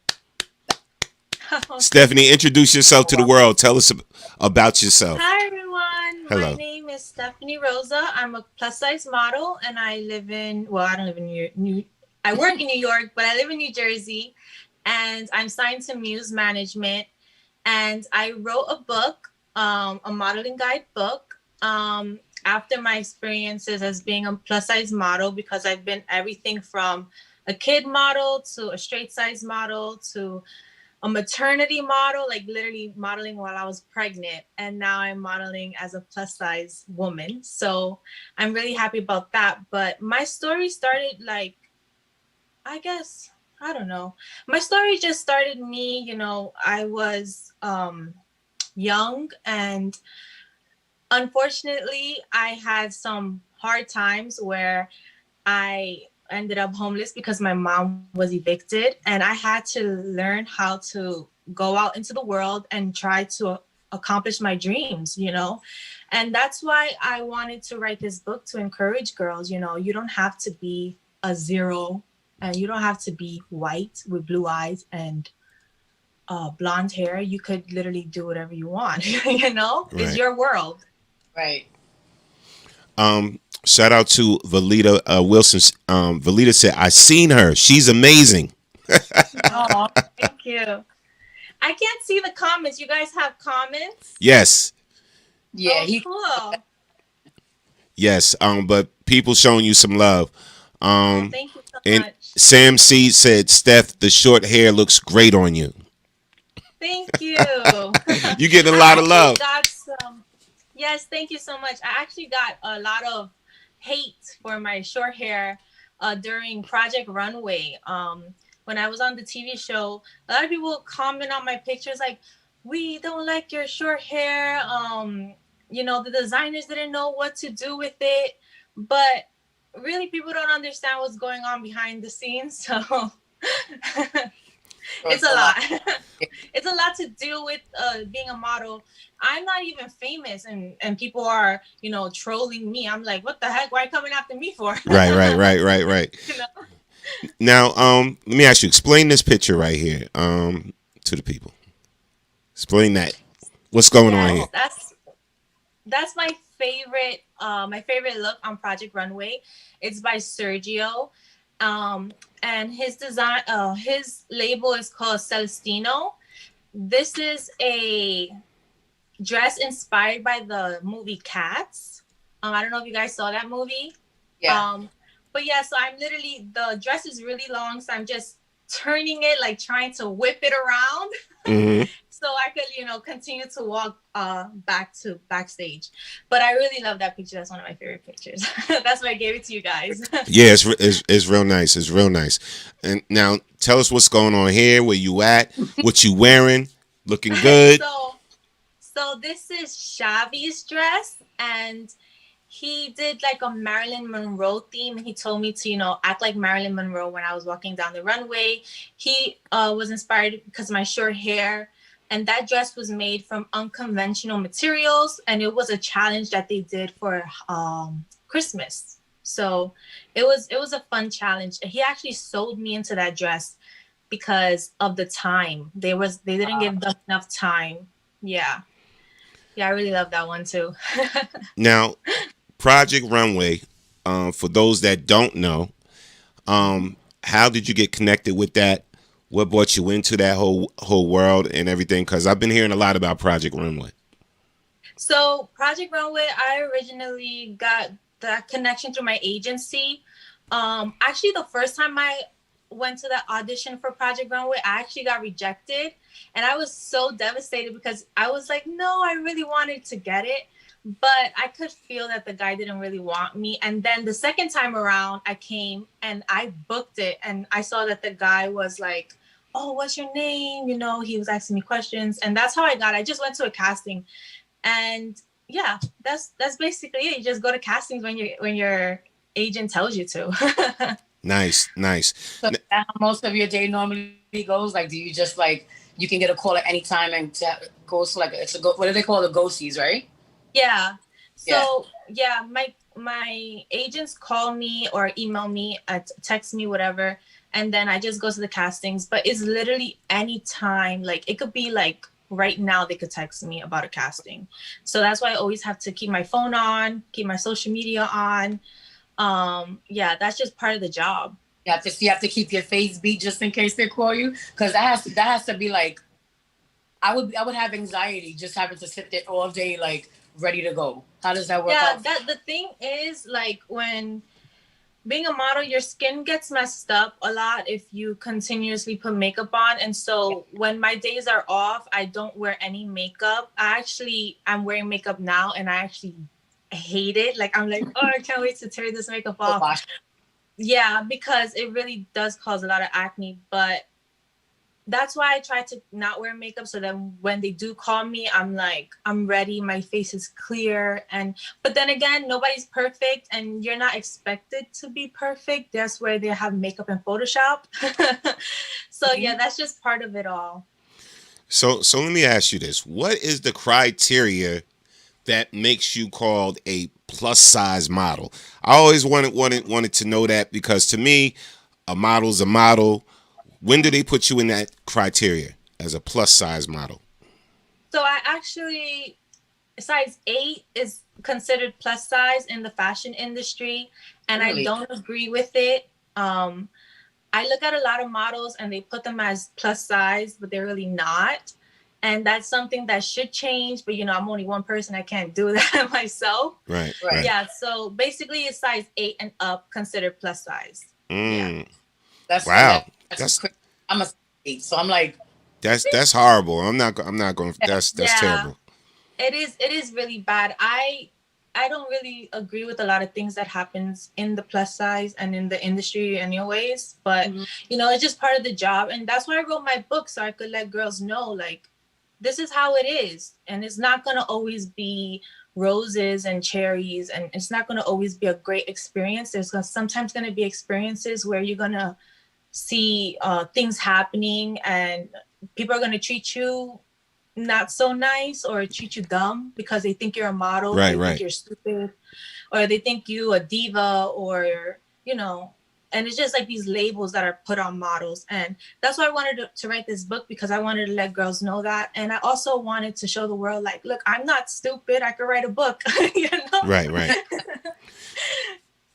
Stephanie, introduce yourself to the world. Tell us about yourself. Hi everyone. My Hello. name is Stephanie Rosa. I'm a plus size model, and I live in I don't live in I work in New York, but I live in New Jersey, and I'm signed to Muse Management. And I wrote a book, a modeling guide book, after my experiences as being a plus size model, because I've been everything from a kid model to a straight size model to a maternity model, like literally modeling while I was pregnant. And now I'm modeling as a plus size woman. So I'm really happy about that. But my story started I guess, I don't know. My story just started me, I was young, and unfortunately I had some hard times where I ended up homeless because my mom was evicted, and I had to learn how to go out into the world and try to accomplish my dreams. And that's why I wanted to write this book, to encourage girls. You don't have to be a zero, and you don't have to be white with blue eyes and blonde hair. You could literally do whatever you want. It's Right. your world. Right. Shout out to Valita Wilson. Valita said, "I seen her. She's amazing." Oh, thank you. I can't see the comments. You guys have comments? Yes. Yeah, Oh, cool. Yes. But people showing you some love. Oh, thank you so And much. Sam C said, "Steph, the short hair looks great on you." Thank you. You getting a I lot of actually love. got some. Yes, thank you so much. I actually got a lot of hate for my short hair during Project Runway. When I was on the TV show, a lot of people comment on my pictures like, "We don't like your short hair." The designers didn't know what to do with it, but really, people don't understand what's going on behind the scenes. So it's a lot. It's a lot to deal with being a model. I'm not even famous, and people are trolling me. I'm like, what the heck? Why are you coming after me for? Right. You know? Now, let me ask you. Explain this picture right here, to the people. Explain that. What's going on here? That's my favorite look on Project Runway. It's by Sergio, and his label is called Celestino. This is a dress inspired by the movie Cats. I don't know if you guys saw that movie. Yeah. But yeah, so the dress is really long, so I'm just turning it, like trying to whip it around. Mm-hmm. So I could, continue to walk backstage. But I really love that picture. That's one of my favorite pictures. That's why I gave it to you guys. Yeah, it's real nice. It's real nice. And now tell us what's going on here. Where you at? What you wearing? Looking good. So this is Xavi's dress, and he did like a Marilyn Monroe theme. He told me to, act like Marilyn Monroe when I was walking down the runway. He was inspired because of my short hair. And that dress was made from unconventional materials. And it was a challenge that they did for Christmas. So it was a fun challenge. He actually sold me into that dress because of the time. They didn't give them enough time. Yeah. Yeah, I really love that one too. Now, Project Runway, for those that don't know, how did you get connected with that? What brought you into that whole world and everything? Because I've been hearing a lot about Project Runway. So Project Runway, I originally got that connection through my agency. Actually, the first time I went to that audition for Project Runway, I actually got rejected. And I was so devastated because I was like, no, I really wanted to get it. But I could feel that the guy didn't really want me. And then the second time around, I came and I booked it. And I saw that the guy was like, oh, what's your name? You know, he was asking me questions. And that's how I got it. I just went to a casting. And yeah, that's basically it. You just go to castings when your agent tells you to. Nice. So is that how most of your day normally goes? Like, do you just like, you can get a call at any time and go to like, what do they call the ghosties, right? Yeah. So yeah, my agents call me or email me, text me, whatever. And then I just go to the castings, but it's literally any time. Like it could be like right now they could text me about a casting. So that's why I always have to keep my phone on, keep my social media on. Yeah, that's just part of the job. You have to keep your face beat just in case they call you. Cause that has to be like, I would have anxiety just having to sit there all day, like ready to go. How does that work out? Yeah, the thing is like when being a model, your skin gets messed up a lot if you continuously put makeup on. And so when my days are off, I don't wear any makeup. I'm wearing makeup now and I actually hate it. Like I'm like, oh, I can't wait to tear this makeup off. Yeah, because it really does cause a lot of acne. But that's why I try to not wear makeup, so that when they do call me, I'm like, I'm ready. My face is clear. But then again, nobody's perfect and you're not expected to be perfect. That's where they have makeup and Photoshop. So yeah, that's just part of it all. So let me ask you this. What is the criteria that makes you called a plus size model? I always wanted to know that, because to me, a model's a model. When do they put you in that criteria as a plus size model? So I actually, size 8 is considered plus size in the fashion industry, and really? I don't agree with it. I look at a lot of models and they put them as plus size, but they're really not. And that's something that should change. But, I'm only one person. I can't do that myself. Right. Yeah. So basically it's size 8 and up considered plus size. Yeah. Wow. I'm a 8, so I'm like, that's horrible. I'm not going. That's terrible. It is really bad. I don't really agree with a lot of things that happens in the plus size and in the industry anyways, but it's just part of the job. And that's why I wrote my book, so I could let girls know, like, this is how it is. And it's not going to always be roses and cherries, and it's not going to always be a great experience. There's sometimes going to be experiences where you're going to see things happening and people are going to treat you not so nice or treat you dumb because they think you're a model, they think you're stupid, or they think you a diva, or and it's just like these labels that are put on models. And that's why I wanted to write this book, because I wanted to let girls know that. And I also wanted to show the world, like, look, I'm not stupid, I could write a book. Right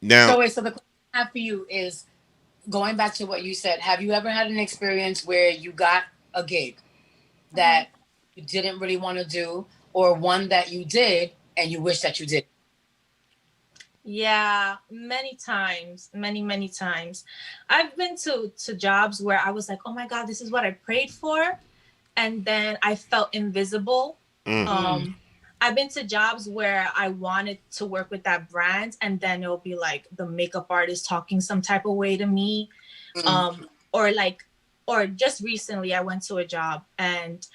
Now, so the question I have for you is, going back to what you said, have you ever had an experience where you got a gig that you didn't really want to do, or one that you did and you wish that you did? Yeah, many times, many times. I've been to jobs where I was like, oh my God, this is what I prayed for. And then I felt invisible. I've been to jobs where I wanted to work with that brand, and then it'll be like the makeup artist talking some type of way to me. Or just recently I went to a job and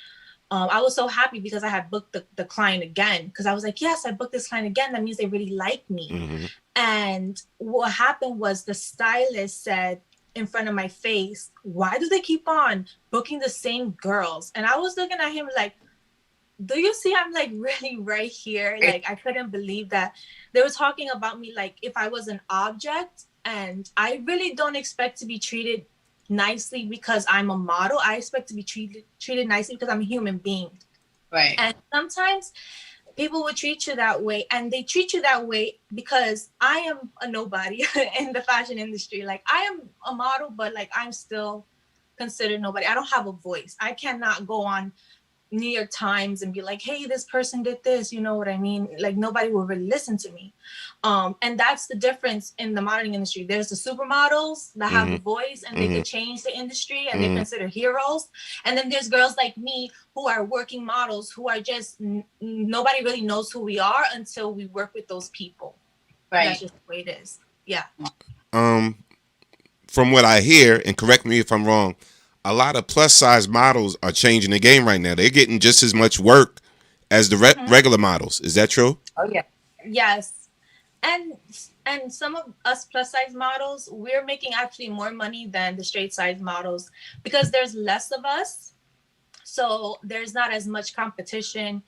I was so happy because I had booked the client again, because I was like, yes, I booked this client again. That means they really like me. And what happened was the stylist said in front of my face, why do they keep on booking the same girls? And I was looking at him like, do you see I'm like really right here? Like, I couldn't believe that they were talking about me like if I was an object. And I really don't expect to be treated nicely because I'm a model. I expect to be treated nicely because I'm a human being. Right. And sometimes people will treat you that way, and they treat you that way because I am a nobody in the fashion industry. Like, I am a model, but like I'm still considered nobody. I don't have a voice. I cannot go on New York Times and be like, hey, this person did this, you know what I mean? Like nobody will really listen to me. And that's the difference in the modeling industry. There's the supermodels that have a voice and they could change the industry and they're considered heroes. And then there's girls like me who are working models who are just, nobody really knows who we are until we work with those people. Right. That's just the way it is. Yeah. From what I hear, and correct me if I'm wrong, a lot of plus size models are changing the game right now. They're getting just as much work as the regular models. Is that true? Oh yeah. Yes. And some of us plus size models, we're making actually more money than the straight size models because there's less of us. So there's not as much competition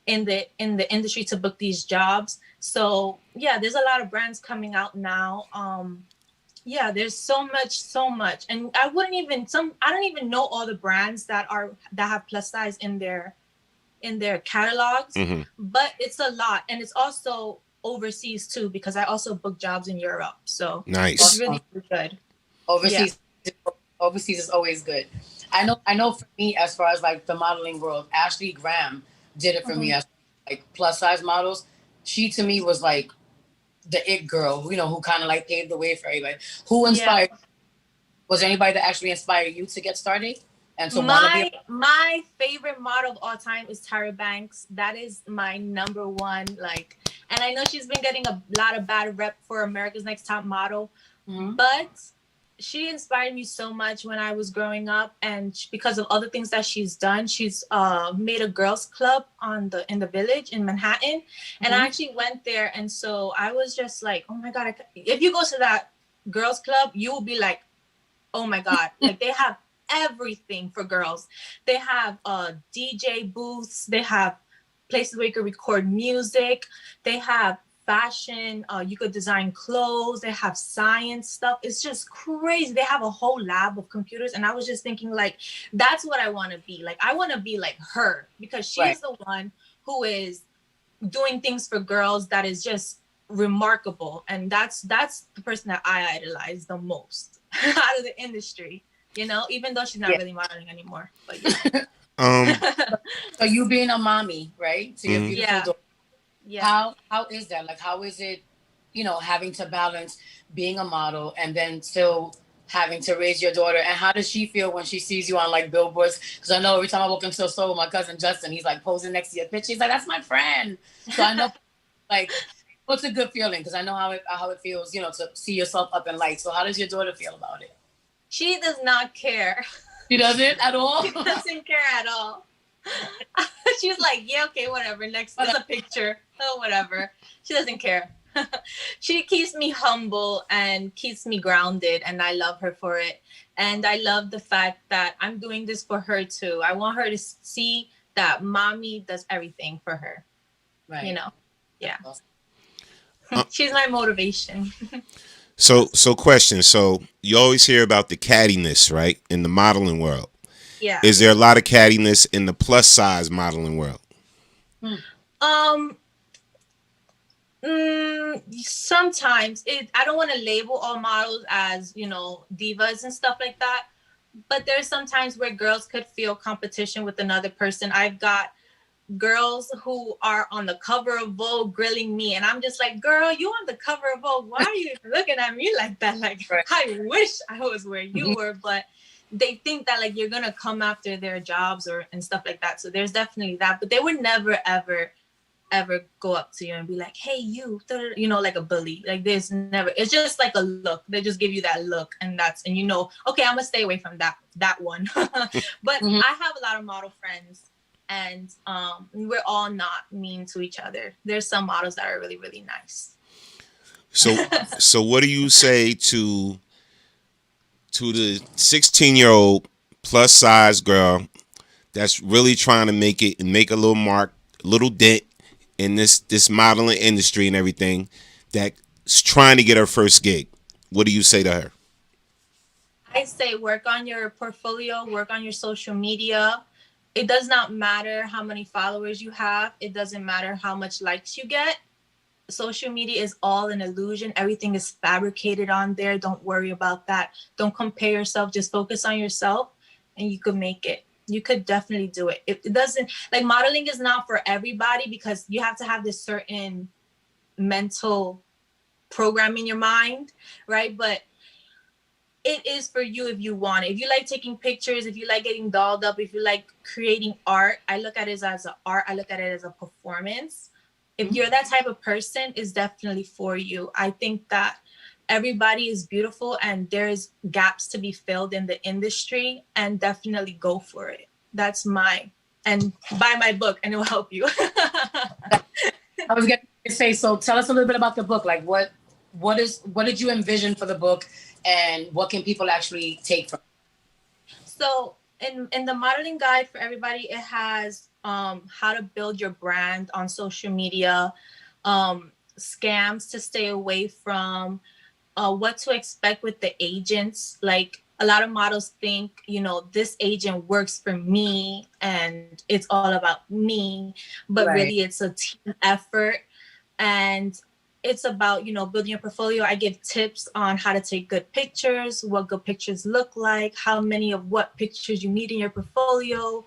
in the industry to book these jobs. So yeah, there's a lot of brands coming out now. Yeah, there's so much. And I don't even know all the brands that have plus size in their catalogs, but it's a lot. And it's also overseas too, because I also book jobs in Europe. So nice. It's really good. Overseas is always good. I know for me, as far as like the modeling world, Ashley Graham did it for me as like plus size models. She to me was like the it girl, you know, who kind of like paved the way for everybody. Who inspired? Was there anybody that actually inspired you to get started? And so my favorite model of all time is Tyra Banks. That is my number one. Like, and I know she's been getting a lot of bad rep for America's Next Top Model, but she inspired me so much when I was growing up, and because of other things that she's done. She's made a girls club in the Village in Manhattan, and I actually went there, and so I was just like, oh my god! If you go to that girls club, you will be like, oh my god! Like they have everything for girls. They have DJ booths. They have places where you can record music. They have fashion, you could design clothes. They have science stuff. It's just crazy. They have a whole lab of computers, and I was just thinking, like, that's what I want to be. Like, I want to be like her, because she's the one who is doing things for girls that is just remarkable, and that's the person that I idolize the most out of the industry, you know, even though she's not really modeling anymore. But so you being a mommy, right, to your beautiful daughter, how is that? Like, how is it, you know, having to balance being a model and then still having to raise your daughter? And how does she feel when she sees you on like billboards? Because I know every time I walk into a store with my cousin Justin, he's like posing next to your picture. He's like, that's my friend. So I know, like, what's a good feeling? Because I know how it feels, you know, to see yourself up in lights. So how does your daughter feel about it? She does not care. She doesn't at all? She doesn't care at all. She's like, yeah, okay, whatever. Next, there's a picture. Oh, whatever. She doesn't care. She keeps me humble and keeps me grounded, and I love her for it. And I love the fact that I'm doing this for her too. I want her to see that mommy does everything for her. Right. You know? Yeah. She's my motivation. So question. So you always hear about the cattiness, right, in the modeling world. Yeah. Is there a lot of cattiness in the plus size modeling world? Sometimes I don't want to label all models as, you know, divas and stuff like that, but there's sometimes where girls could feel competition with another person. I've got girls who are on the cover of Vogue grilling me, and I'm just like, girl, you on the cover of Vogue, why are you looking at me like that? Like, I wish I was where you were. But they think that like you're gonna come after their jobs and stuff like that. So there's definitely that, but they would never ever go up to you and be like, hey, you know, like a bully. Like, there's never. It's just like a look. They just give you that look, and you know, okay, I'm gonna stay away from that one. But I have a lot of model friends, and we're all not mean to each other. There's some models that are really, really nice. So what do you say to the 16-year-old plus size girl that's really trying to make it and make a little mark, a little dent in this modeling industry and everything, that's trying to get her first gig? What do you say to her? I say work on your portfolio, work on your social media. It does not matter how many followers you have. It doesn't matter how much likes you get. Social media is all an illusion. Everything is fabricated on there. Don't worry about that. Don't compare yourself. Just focus on yourself, and you can make it. You could definitely do it. It doesn't, like, modeling is not for everybody because you have to have this certain mental program in your mind, right? But it is for you if you want it. If you like taking pictures, if you like getting dolled up, if you like creating art, I look at it as an art. I look at it as a performance. If you're that type of person, it's definitely for you. I think that everybody is beautiful and there's gaps to be filled in the industry, and definitely go for it. That's and buy my book and it will help you. I was going to say, so tell us a little bit about the book. Like what did you envision for the book, and what can people actually take from it? So in the modeling guide for everybody, it has how to build your brand on social media, scams to stay away from, what to expect with the agents. Like, a lot of models think, this agent works for me and it's all about me, but really it's a team effort. And it's about, building your portfolio. I give tips on how to take good pictures, what good pictures look like, how many of what pictures you need in your portfolio,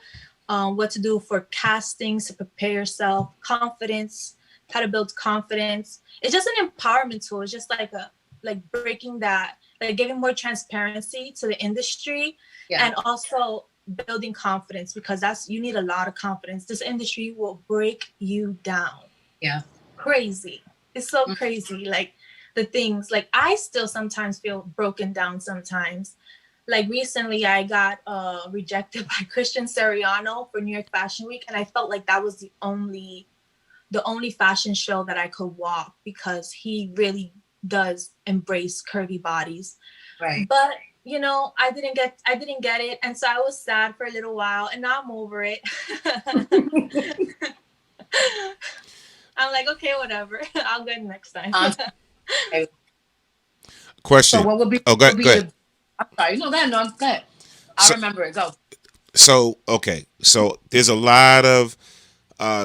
what to do for castings to prepare yourself, confidence, how to build confidence. It's just an empowerment tool. It's just like breaking that, like giving more transparency to the industry, and also building confidence, because you need a lot of confidence. This industry will break you down. Yeah. Crazy. It's so crazy. Like, the things, like, I still sometimes feel broken down sometimes. Like, recently I got rejected by Christian Siriano for New York Fashion Week, and I felt like that was the only fashion show that I could walk, because he really does embrace curvy bodies. Right. But I didn't get it, and so I was sad for a little while, and now I'm over it. I'm like, okay, whatever. I'll go next time. Question. So what would be? Oh, go ahead. I'm sorry. No, go ahead. I'll remember it. Go. So okay. So there's a lot of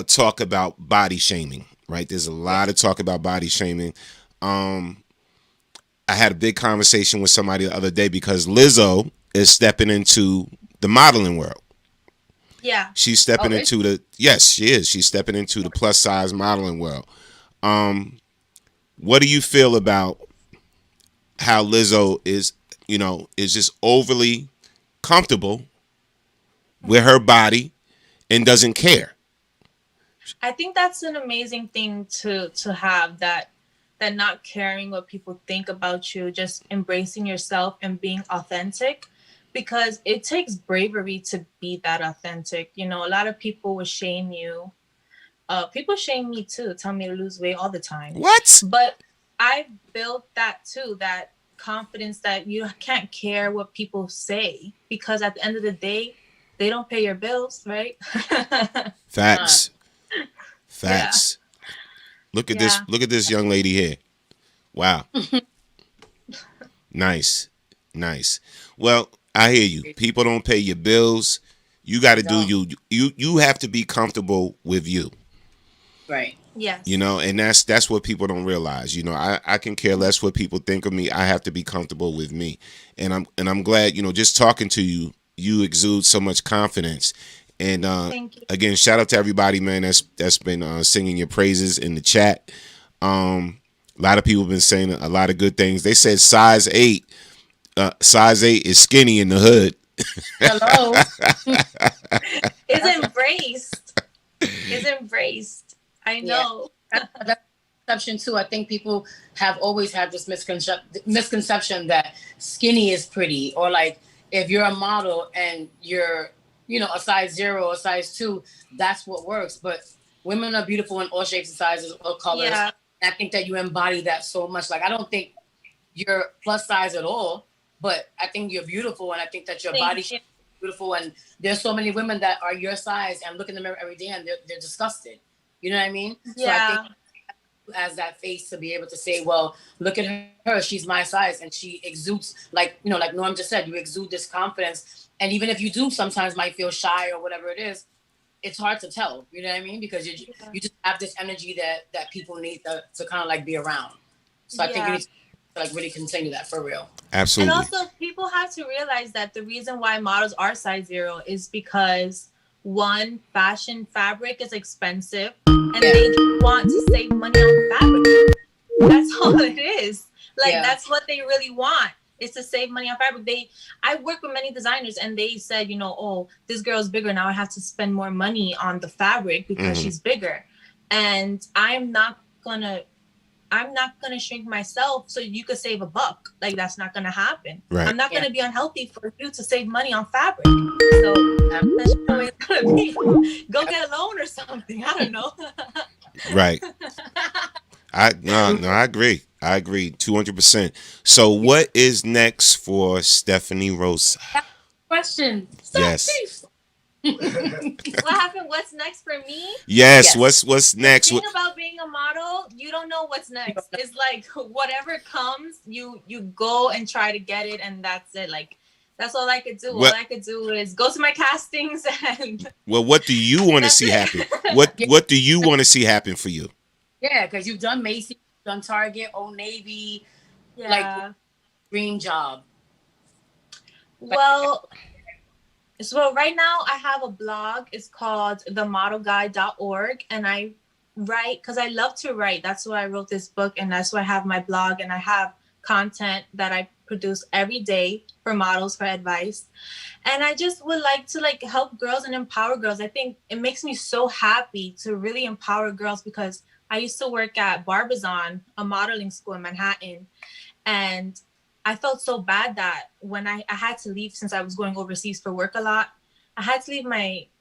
talk about body shaming, right? There's a lot of talk about body shaming. I had a big conversation with somebody the other day because Lizzo is stepping into the modeling world. Yeah. She's stepping into yes, she is. She's stepping into the plus size modeling world. What do you feel about how Lizzo is just overly comfortable with her body and doesn't care? I think that's an amazing thing to have, that not caring what people think about you, just embracing yourself and being authentic, because it takes bravery to be that authentic. A lot of people will shame you. People shame me too, tell me to lose weight all the time. What? But I've built that too, that confidence that you can't care what people say, because at the end of the day, they don't pay your bills, right? Facts. Facts. Look at this. Look at this young lady here. Wow. Nice. Well, I hear you. People don't pay your bills. You got to do you. You have to be comfortable with you. Right. Yes. And that's what people don't realize. I can care less what people think of me. I have to be comfortable with me. And I'm glad, just talking to you, you exude so much confidence. And again, shout out to everybody, man, that's been singing your praises in the chat. A lot of people have been saying a lot of good things. They said size 8 is skinny in the hood. Hello. It's embraced. I know. Yeah. That's perception too. I think people have always had this misconception that skinny is pretty, or like if you're a model and you're a size 0 or size 2, that's what works. But women are beautiful in all shapes and sizes, all colors. Yeah. And I think that you embody that so much. Like, I don't think you're plus size at all, but I think you're beautiful, and I think that your body shape is beautiful. And there's so many women that are your size and look in the mirror every day and they're disgusted. You know what I mean? Yeah. So I think as that face to be able to say, well, look at her, she's my size, and she exudes, like Norm just said, you exude this confidence. And even if you do sometimes might feel shy or whatever it is, it's hard to tell. You know what I mean? Because you just have this energy that people need to kind of like be around. So I think you need to like really continue that for real. And Absolutely. also, people have to realize that the reason why models are size zero is because one, fashion fabric is expensive, and Yeah. they want to save money on fabric. That's all it is. Like, Yeah. that's what they really want, is to save money on fabric. I work with many designers, and they said, oh, this girl's bigger now. I have to spend more money on the fabric because she's bigger, and I'm not gonna shrink myself so you could save $1. Like, that's not gonna happen. Right. I'm not gonna be unhealthy for you to save money on fabric. So that's the way it's gonna be. Go get a loan or something. I don't know. Right. I agree. I agree 200%. So what is next for Stephanie Rosa? Question. Yes. What happened? What's next for me? Yes. Yes. What's next? The thing about being a model, you don't know what's next. It's like whatever comes, you go and try to get it, and that's it. Like, that's all I could do. All I could do is go to my castings and. Well, what do you want to see happen? What do you want to see happen for you? Yeah, because you've done Macy's, you've done Target, Old Navy, Yeah. like dream job. Well, so right now I have a blog. It's called themodelguide.org, and I write because I love to write. That's why I wrote this book, and that's why I have my blog, and I have content that I produce every day for models for advice. And I just would like to help girls and empower girls. I think it makes me so happy to really empower girls, because I used to work at Barbizon, a modeling school in Manhattan, and I felt so bad that when I had to leave, since I was going overseas for work a lot, I had to leave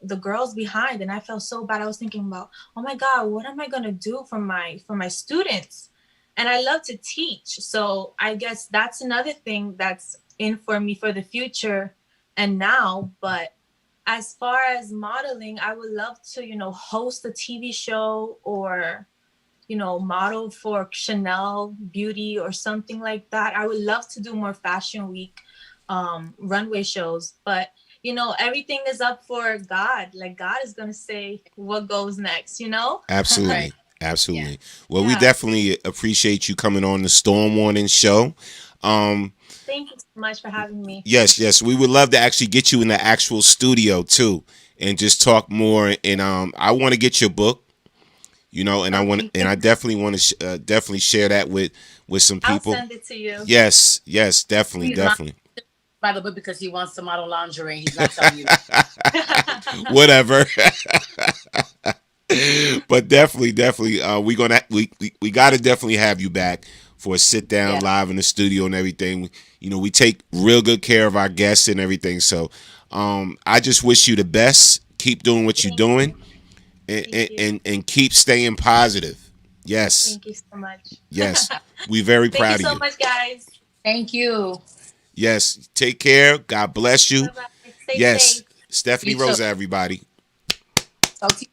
the girls behind, and I felt so bad. I was thinking about, oh my God, what am I gonna do for my students? And I love to teach, so I guess that's another thing that's in for me for the future and now. But as far as modeling, I would love to host a TV show, or model for Chanel Beauty or something like that. I would love to do more Fashion Week runway shows, but everything is up for God. Like, God is gonna say what goes next. Absolutely. Right. Absolutely. Yeah. Well, we definitely appreciate you coming on the Storm Warning show. Thank you so much for having me. Yes. We would love to actually get you in the actual studio too, and just talk more. And I want to get your book, and I definitely want to definitely share that with some people. I'll send it to you. Yes, definitely. By the book, because he wants to model lingerie. He's not telling you. Whatever. But definitely, we gotta definitely have you back for a sit down live in the studio and everything. We take real good care of our guests and everything. So, I just wish you the best. Keep doing what you're doing, and keep staying positive. Yes. Thank you so much. Yes, we're very proud of you. Thank you so much, guys. Thank you. Yes, take care. God bless you. Bye-bye. Stay Yes, safe. Stephanie You too. Rosa, everybody. Talk to you.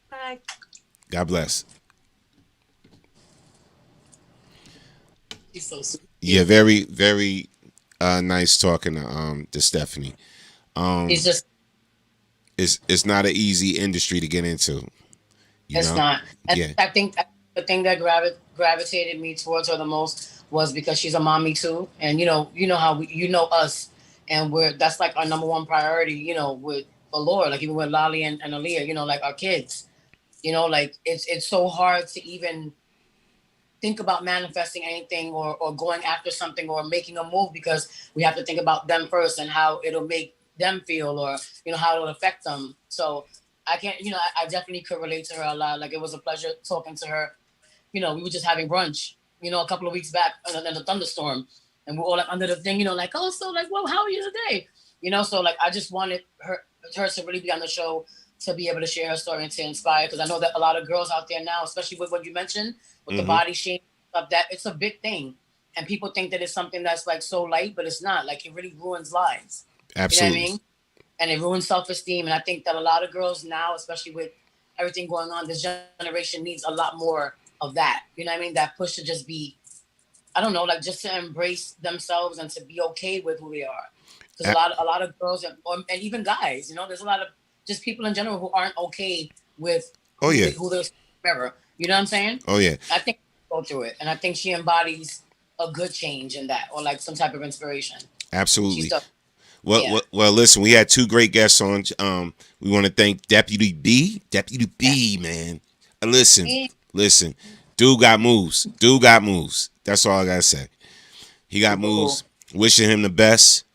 Bye. God bless. He's so sweet. Yeah, very, very nice talking to Stephanie. He's just. It's not an easy industry to get into. It's not. And I think the thing that gravitated me towards her the most was because she's a mommy too, and you know how us, and that's like our number one priority. With Allure, like even with Lolly and Aaliyah, like our kids. Like it's so hard to even think about manifesting anything or going after something or making a move, because we have to think about them first and how it'll make them feel, or how it'll affect them. So I can't, I definitely could relate to her a lot. Like, it was a pleasure talking to her. We were just having brunch, a couple of weeks back in the thunderstorm, and we're all like under the thing, like, oh, so like, well, how are you today? So like, I just wanted her to really be on the show, to be able to share her story and to inspire, because I know that a lot of girls out there now, especially with what you mentioned with the body shape stuff, that it's a big thing, and people think that it's something that's like so light, but it's not. Like, it really ruins lives. Absolutely. You know what I mean? And it ruins self-esteem. And I think that a lot of girls now, especially with everything going on, this generation needs a lot more of that. You know what I mean? That push to just be, I don't know, like, just to embrace themselves and to be okay with who they are. Because a lot of girls and even guys, there's a lot of just people in general who aren't okay with who they're. You know what I'm saying? Oh yeah. I think go through it, and I think she embodies a good change in that, or like some type of inspiration. She's Absolutely. done. Well, Yeah. well, listen, we had two great guests on. We want to thank Deputy B. Deputy Yeah. B, man. Listen. Dude got moves. Dude got moves. That's all I gotta say. He got Super cool. moves. Wishing him the best.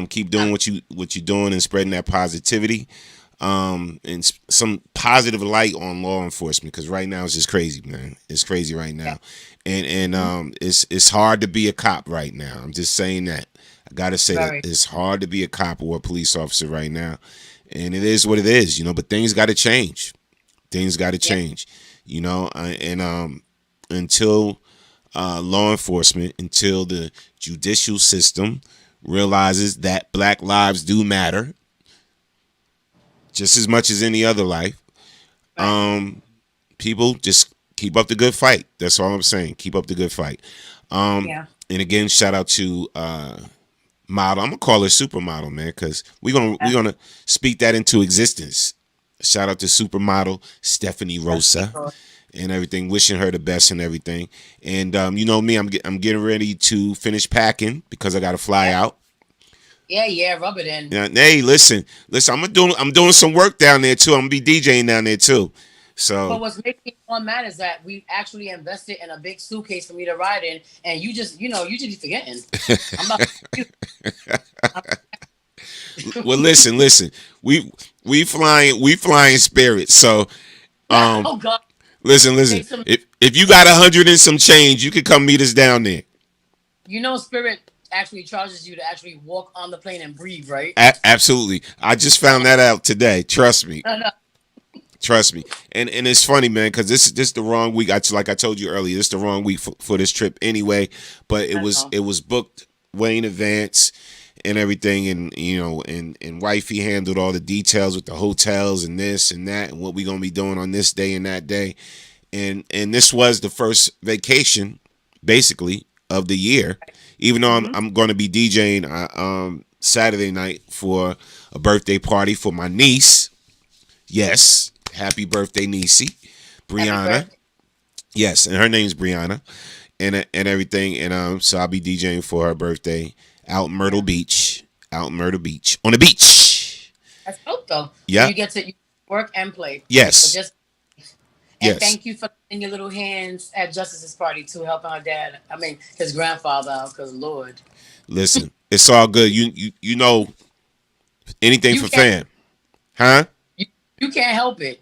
Keep doing what you're doing and spreading that positivity. And some positive light on law enforcement, because right now it's just crazy, man. It's crazy right now, and it's hard to be a cop right now. I'm just saying that. I gotta say that Very. it's hard to be a cop or a police officer right now, and it is what it is, But things got to change. Things got to change, and until law enforcement, until the judicial system realizes that Black lives do matter just as much as any other life. People just keep up the good fight. That's all I'm saying. Keep up the good fight. Yeah. And again, shout out to model. I'm gonna call her supermodel, man, because we're gonna speak that into existence. Shout out to supermodel Stephanie Rosa and everything. Wishing her the best and everything. And you know me, I'm getting ready to finish packing because I got to fly out. Yeah, rub it in. Hey, listen. I'm doing some work down there too. I'm gonna be DJing down there too. So, But what's making me more mad is that we actually invested in a big suitcase for me to ride in, and you just be forgetting. I'm not. well, listen. We flying Spirit. So, Oh God. listen. If you got 100 and some change, you could come meet us down there. Spirit actually charges you to actually walk on the plane and breathe, right? Absolutely. I just found that out today. Trust me. No. Trust me. And it's funny, man, because this is the wrong week. Like I told you earlier, this is the wrong week for this trip anyway. But it was booked way in advance and everything, and and wifey handled all the details with the hotels and this and that and what we gonna be doing on this day and that day. And this was the first vacation, basically, of the year. Even though I'm going to be DJing Saturday night for a birthday party for my niece. Yes, happy birthday, niecey, Brianna. Yes, and her name's Brianna, and everything. And so I'll be DJing for her birthday out in Myrtle Beach. On the beach. That's dope, though. Yeah. You get to work and play. Yes. And thank you for letting your little hands at Justice's party too, helping her dad. I mean, his grandfather out, because Lord. Listen, it's all good. You know, anything for fam, huh? You can't help it.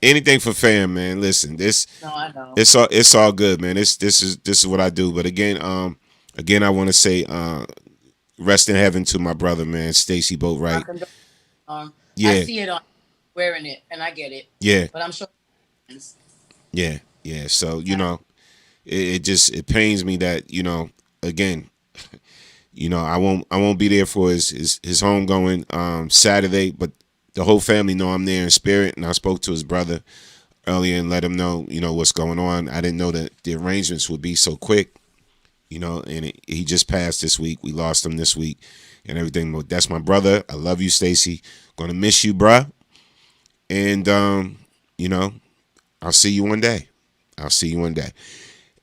Anything for fam, man. Listen, No, I know. It's all good, man. This is what I do. But again, I want to say, rest in heaven to my brother, man, Stacy Boatwright. Yeah. I see it on wearing it, and I get it. Yeah. But I'm sure. Yeah. So it pains me that again, I won't be there for his homegoing Saturday, but the whole family know I'm there in spirit, and I spoke to his brother earlier and let him know what's going on. I didn't know that the arrangements would be so quick, and he just passed this week. We lost him this week and everything. But that's my brother. I love you, Stacy. Gonna miss you, bruh. And I'll see you one day.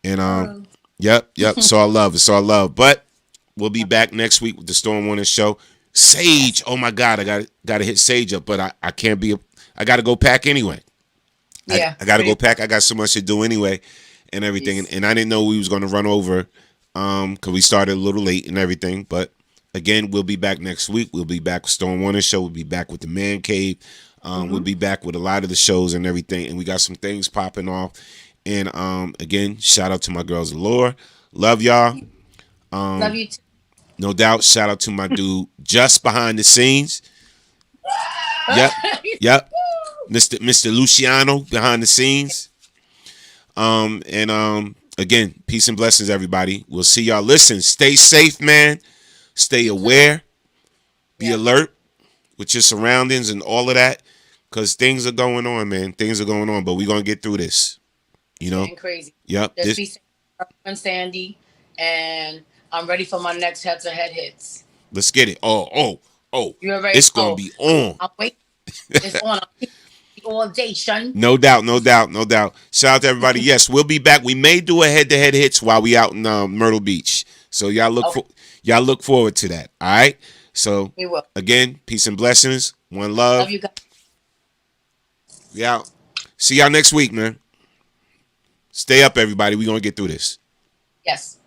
And yep. It's all love. But we'll be back next week with the Storm Warning Show. Sage, oh my God, I gotta hit Sage up, but I can't be. I gotta go pack anyway. Yeah, I gotta go pack. I got so much to do anyway, and everything. And I didn't know we was gonna run over, because we started a little late and everything. But again, we'll be back next week. We'll be back with Storm Warning Show. We'll be back with the Man Cave. We'll be back with a lot of the shows and everything, and we got some things popping off. And again, shout out to my girls, Allure. Love y'all. Love you too. No doubt. Shout out to my dude just behind the scenes. Yep. Mr. Luciano behind the scenes. And again, peace and blessings, everybody. We'll see y'all. Listen, stay safe, man. Stay aware. Be alert with your surroundings and all of that. Because things are going on, man. Things are going on, but we're going to get through this. Getting crazy. Yep. Just be safe and Sandy. And I'm ready for my next head-to-head hits. Let's get it. Oh. You already It's going to be on. I'm waiting. It's on. all day, son. No doubt, no doubt, no doubt. Shout out to everybody. Yes, we'll be back. We may do a head-to-head hits while we out in Myrtle Beach. So y'all look forward to that. All right. So We will. again, peace and blessings. One love. Love you guys. We out. See y'all next week, man. Stay up, everybody. We're gonna get through this. Yes.